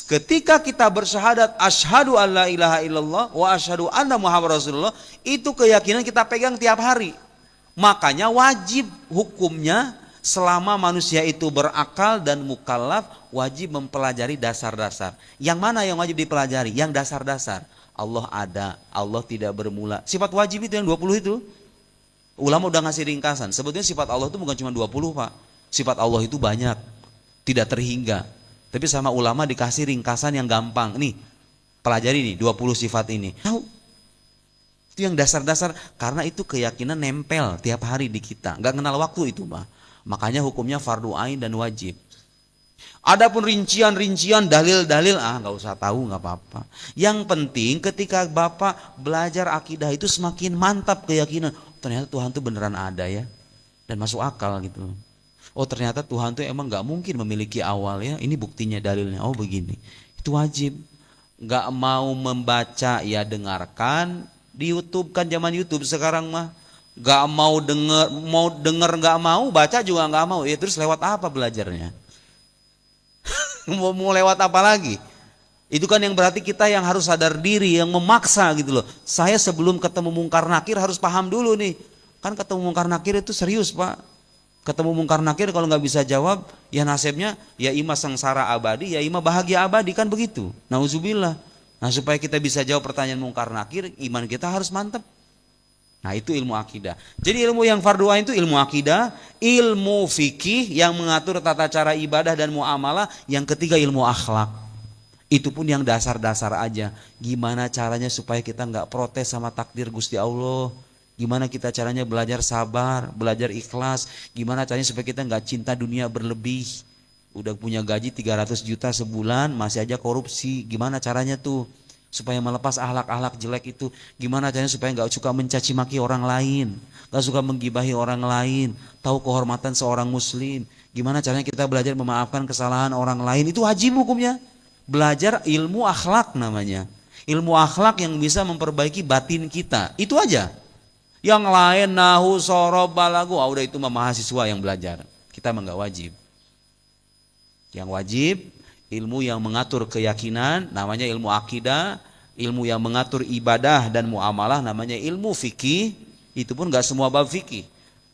A: Ketika kita bersyahadat asyhadu alla ilaha illallah wa asyhadu anna muhammad rasulullah, itu keyakinan kita pegang tiap hari. Makanya wajib hukumnya selama manusia itu berakal dan mukallaf wajib mempelajari dasar-dasar. Yang mana yang wajib dipelajari? Yang dasar-dasar. Allah ada, Allah tidak bermula. Sifat wajib itu yang 20 itu. Ulama udah ngasih ringkasan. Sebetulnya sifat Allah itu bukan cuma 20, Pak. Sifat Allah itu banyak, tidak terhingga. Tapi sama ulama dikasih ringkasan yang gampang. Nih, pelajari nih 20 sifat ini. Tahu? Itu yang dasar-dasar, karena itu keyakinan nempel tiap hari di kita. Nggak kenal waktu itu, Pak. Makanya hukumnya fardu ain dan wajib. Adapun rincian-rincian, dalil-dalil, nggak usah tahu, nggak apa-apa. Yang penting ketika Bapak belajar akidah itu semakin mantap keyakinan. Ternyata Tuhan itu beneran ada ya, dan masuk akal gitu. Oh ternyata Tuhan itu emang nggak mungkin memiliki awal ya. Ini buktinya, dalilnya. Oh begini. Itu wajib. Nggak mau membaca ya dengarkan di YouTube, kan zaman YouTube sekarang mah. Nggak mau denger nggak mau, baca juga nggak mau. Ya terus lewat apa belajarnya? mau lewat apa lagi? Itu kan yang berarti kita yang harus sadar diri, yang memaksa gitu loh. Saya sebelum ketemu mungkar nakir harus paham dulu nih. Kan ketemu mungkar nakir itu serius, Pak. Ketemu mungkar nakir kalau nggak bisa jawab, ya nasibnya ya ima sengsara abadi, ya ima bahagia abadi, kan begitu. Nauzubillah. Nah supaya kita bisa jawab pertanyaan mungkar nakir, iman kita harus mantap. Nah itu ilmu akidah. Jadi ilmu yang fardu ain itu ilmu akidah, ilmu fikih yang mengatur tata cara ibadah dan muamalah, yang ketiga ilmu akhlak. Itu pun yang dasar-dasar aja. Gimana caranya supaya kita nggak protes sama takdir Gusti Allah? Gimana kita caranya belajar sabar, belajar ikhlas? Gimana caranya supaya kita nggak cinta dunia berlebih? Udah punya gaji 300 juta sebulan masih aja korupsi. Gimana caranya tuh? Supaya melepas akhlak-akhlak jelek itu. Gimana caranya supaya nggak suka mencaci maki orang lain, nggak suka menggibahi orang lain, tahu kehormatan seorang muslim. Gimana caranya kita belajar memaafkan kesalahan orang lain? Itu wajib hukumnya. Belajar ilmu akhlak namanya. Ilmu akhlak yang bisa memperbaiki batin kita. Itu aja. Yang lain nahu sorob balagu, udah itu mah mahasiswa yang belajar. Kita mah nggak wajib. Yang wajib ilmu yang mengatur keyakinan namanya ilmu akidah, ilmu yang mengatur ibadah dan muamalah namanya ilmu fikih. Itu pun gak semua bab fikih.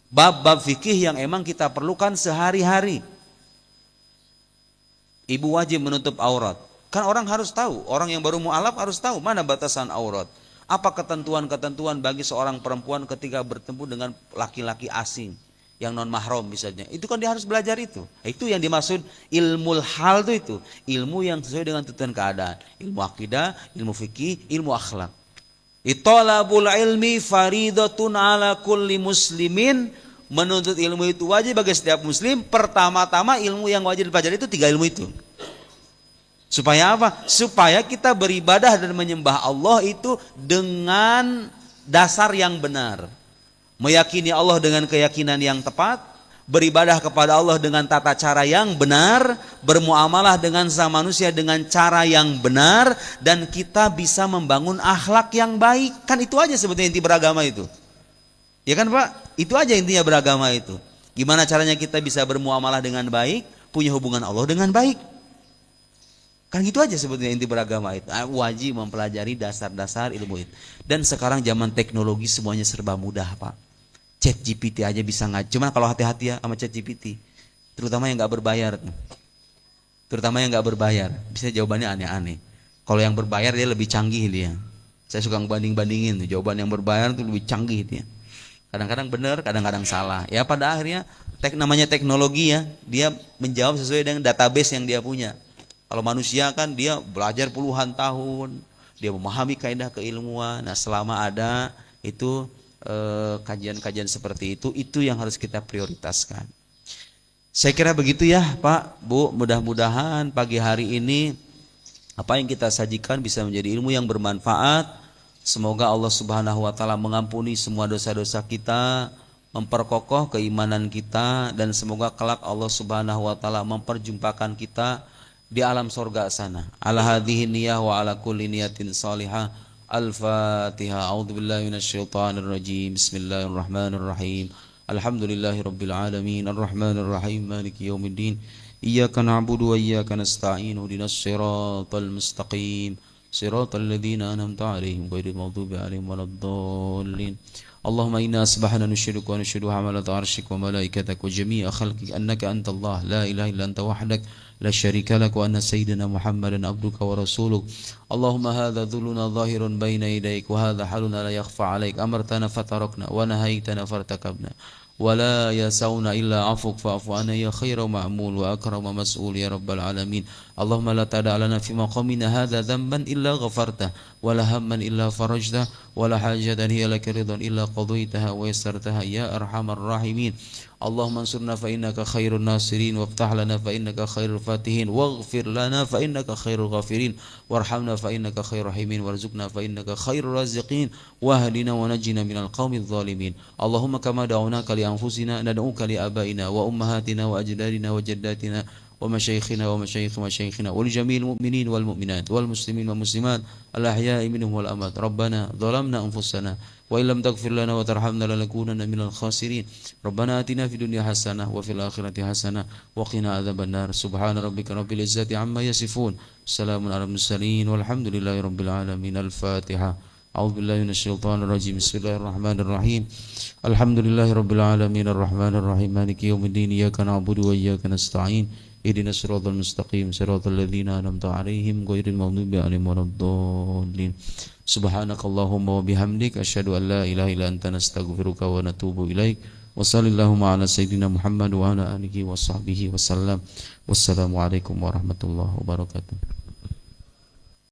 A: Bab-bab fikih yang emang kita perlukan sehari-hari. Ibu wajib menutup aurat. Kan orang harus tahu, orang yang baru mualaf harus tahu mana batasan aurat. Apa ketentuan-ketentuan bagi seorang perempuan ketika bertemu dengan laki-laki asing yang non mahram misalnya, itu kan dia harus belajar itu. Itu yang dimaksud ilmu hal itu, ilmu yang sesuai dengan tuntutan keadaan, ilmu akidah, ilmu fikih, ilmu akhlak. Itolabul ilmi faridatun ala kulli muslimin, menuntut ilmu itu wajib bagi setiap muslim. Pertama-tama ilmu yang wajib dipelajari itu 3 ilmu itu. Supaya apa? Supaya kita beribadah dan menyembah Allah itu dengan dasar yang benar. Meyakini Allah dengan keyakinan yang tepat, beribadah kepada Allah dengan tata cara yang benar, bermuamalah dengan sama manusia dengan cara yang benar, dan kita bisa membangun akhlak yang baik. Kan itu aja sebetulnya inti beragama itu. Ya kan Pak? Itu aja intinya beragama itu. Gimana caranya kita bisa bermuamalah dengan baik, punya hubungan Allah dengan baik. Kan gitu aja sebetulnya inti beragama itu. Wajib mempelajari dasar-dasar ilmu itu. Dan sekarang zaman teknologi semuanya serba mudah Pak. ChatGPT aja bisa cuman kalau hati-hati ya sama ChatGPT, terutama yang nggak berbayar, bisa jawabannya aneh-aneh. Kalau yang berbayar dia lebih canggih dia. Saya suka ngebanding-bandingin tuh, jawaban yang berbayar tuh lebih canggih dia. Kadang-kadang benar, kadang-kadang salah. Ya pada akhirnya namanya teknologi ya, dia menjawab sesuai dengan database yang dia punya. Kalau manusia kan dia belajar puluhan tahun, dia memahami kaidah keilmuan. Nah selama ada itu kajian-kajian seperti itu yang harus kita prioritaskan. Saya kira begitu ya Pak, Bu. Mudah-mudahan pagi hari ini apa yang kita sajikan bisa menjadi ilmu yang bermanfaat. Semoga Allah Subhanahu wa taala mengampuni semua dosa-dosa kita, memperkokoh keimanan kita, dan semoga kelak Allah Subhanahu wa taala memperjumpakan kita di alam sorga sana. Ala hadhihi niyah wa ala kulli niyatin salihah. Al-Fatihah. A'udzubillahi minasyaitonir rajim. Bismillahirrahmanirrahim. Alhamdulillahi rabbil alamin. Arrahmanir rahim. Maliki yaumiddin. Iyyaka na'budu wa iyyaka nasta'in. Ihdinas siratal mustaqim. صراط الذين أنعمت عليهم غير المغضوب عليهم ولا الضالين. اللهم إنا أصبحنا نشهدك ونشهد حملة عرشك وملائكتك وجميع خلقك أنك أنت الله لا إله إلا أنت وحدك لا شريك لك وأن سيدنا محمدا عبدك ورسولك. اللهم هذا ذلنا ظاهر بين يديك وهذا حالنا لا يخفى عليك. أمرتنا فتركنا ونهيتنا فارتكبنا ولا يسعنا إلا عفوك فاعف عنا يا خير معمول وأكرم مسؤول يا رب العالمين. اللهم لا تدع لنا في مقامنا هذا ذنبا إلا غفرته ولا هما إلا فرجته ولا حاجة هي لك رضا إلا قضيتها ويسرتها يا أرحم الراحمين. اللهم انصرنا فإنك خير الناصرين وافتح لنا فإنك خير الفاتحين واغفر لنا فإنك خير الغافرين وارحمنا فإنك خير الراحمين وارزقنا فإنك خير الرازقين واهدنا ونجنا من القوم الظالمين. اللهم كما دعوناك لأنفسنا ندعوك لآبائنا وأمهاتنا وأجدادنا وجداتنا ومشايخنا ومشايخ مشايخنا ولجميع المؤمنين والمؤمنات والمسلمين والمسلمات الأحياء منهم والأموات. ربنا ظلمنا أنفسنا وإن لم تغفر لنا وترحمنا لنكونن من الخاسرين. ربنا آتنا في الدنيا حسنة وفي الآخرة حسنة وقنا عذاب النار. سبحان ربك رب العزة عما يصفون سلام على المرسلين والحمد لله رب العالمين. الفاتحة. أعوذ بالله من الشيطان الرجيم. بسم الله الرحمن الرحيم. الحمد لله رب العالمين الرحمن الرحيم مالك يوم الدين إياك نعبد وإياك نستعين اهدنا الصراط المستقيم صراط الذين أنعمت عليهم غير المغضوب عليهم ولا الضالين. سبحانك اللهم وبحمدك أشهد أن لا إله إلا أنت نستغفرك ونتوب إليك. وصلى اللهم على سيدنا محمد وعلى آله وصحبه وسلم. والسلام عليكم ورحمة الله وبركاته.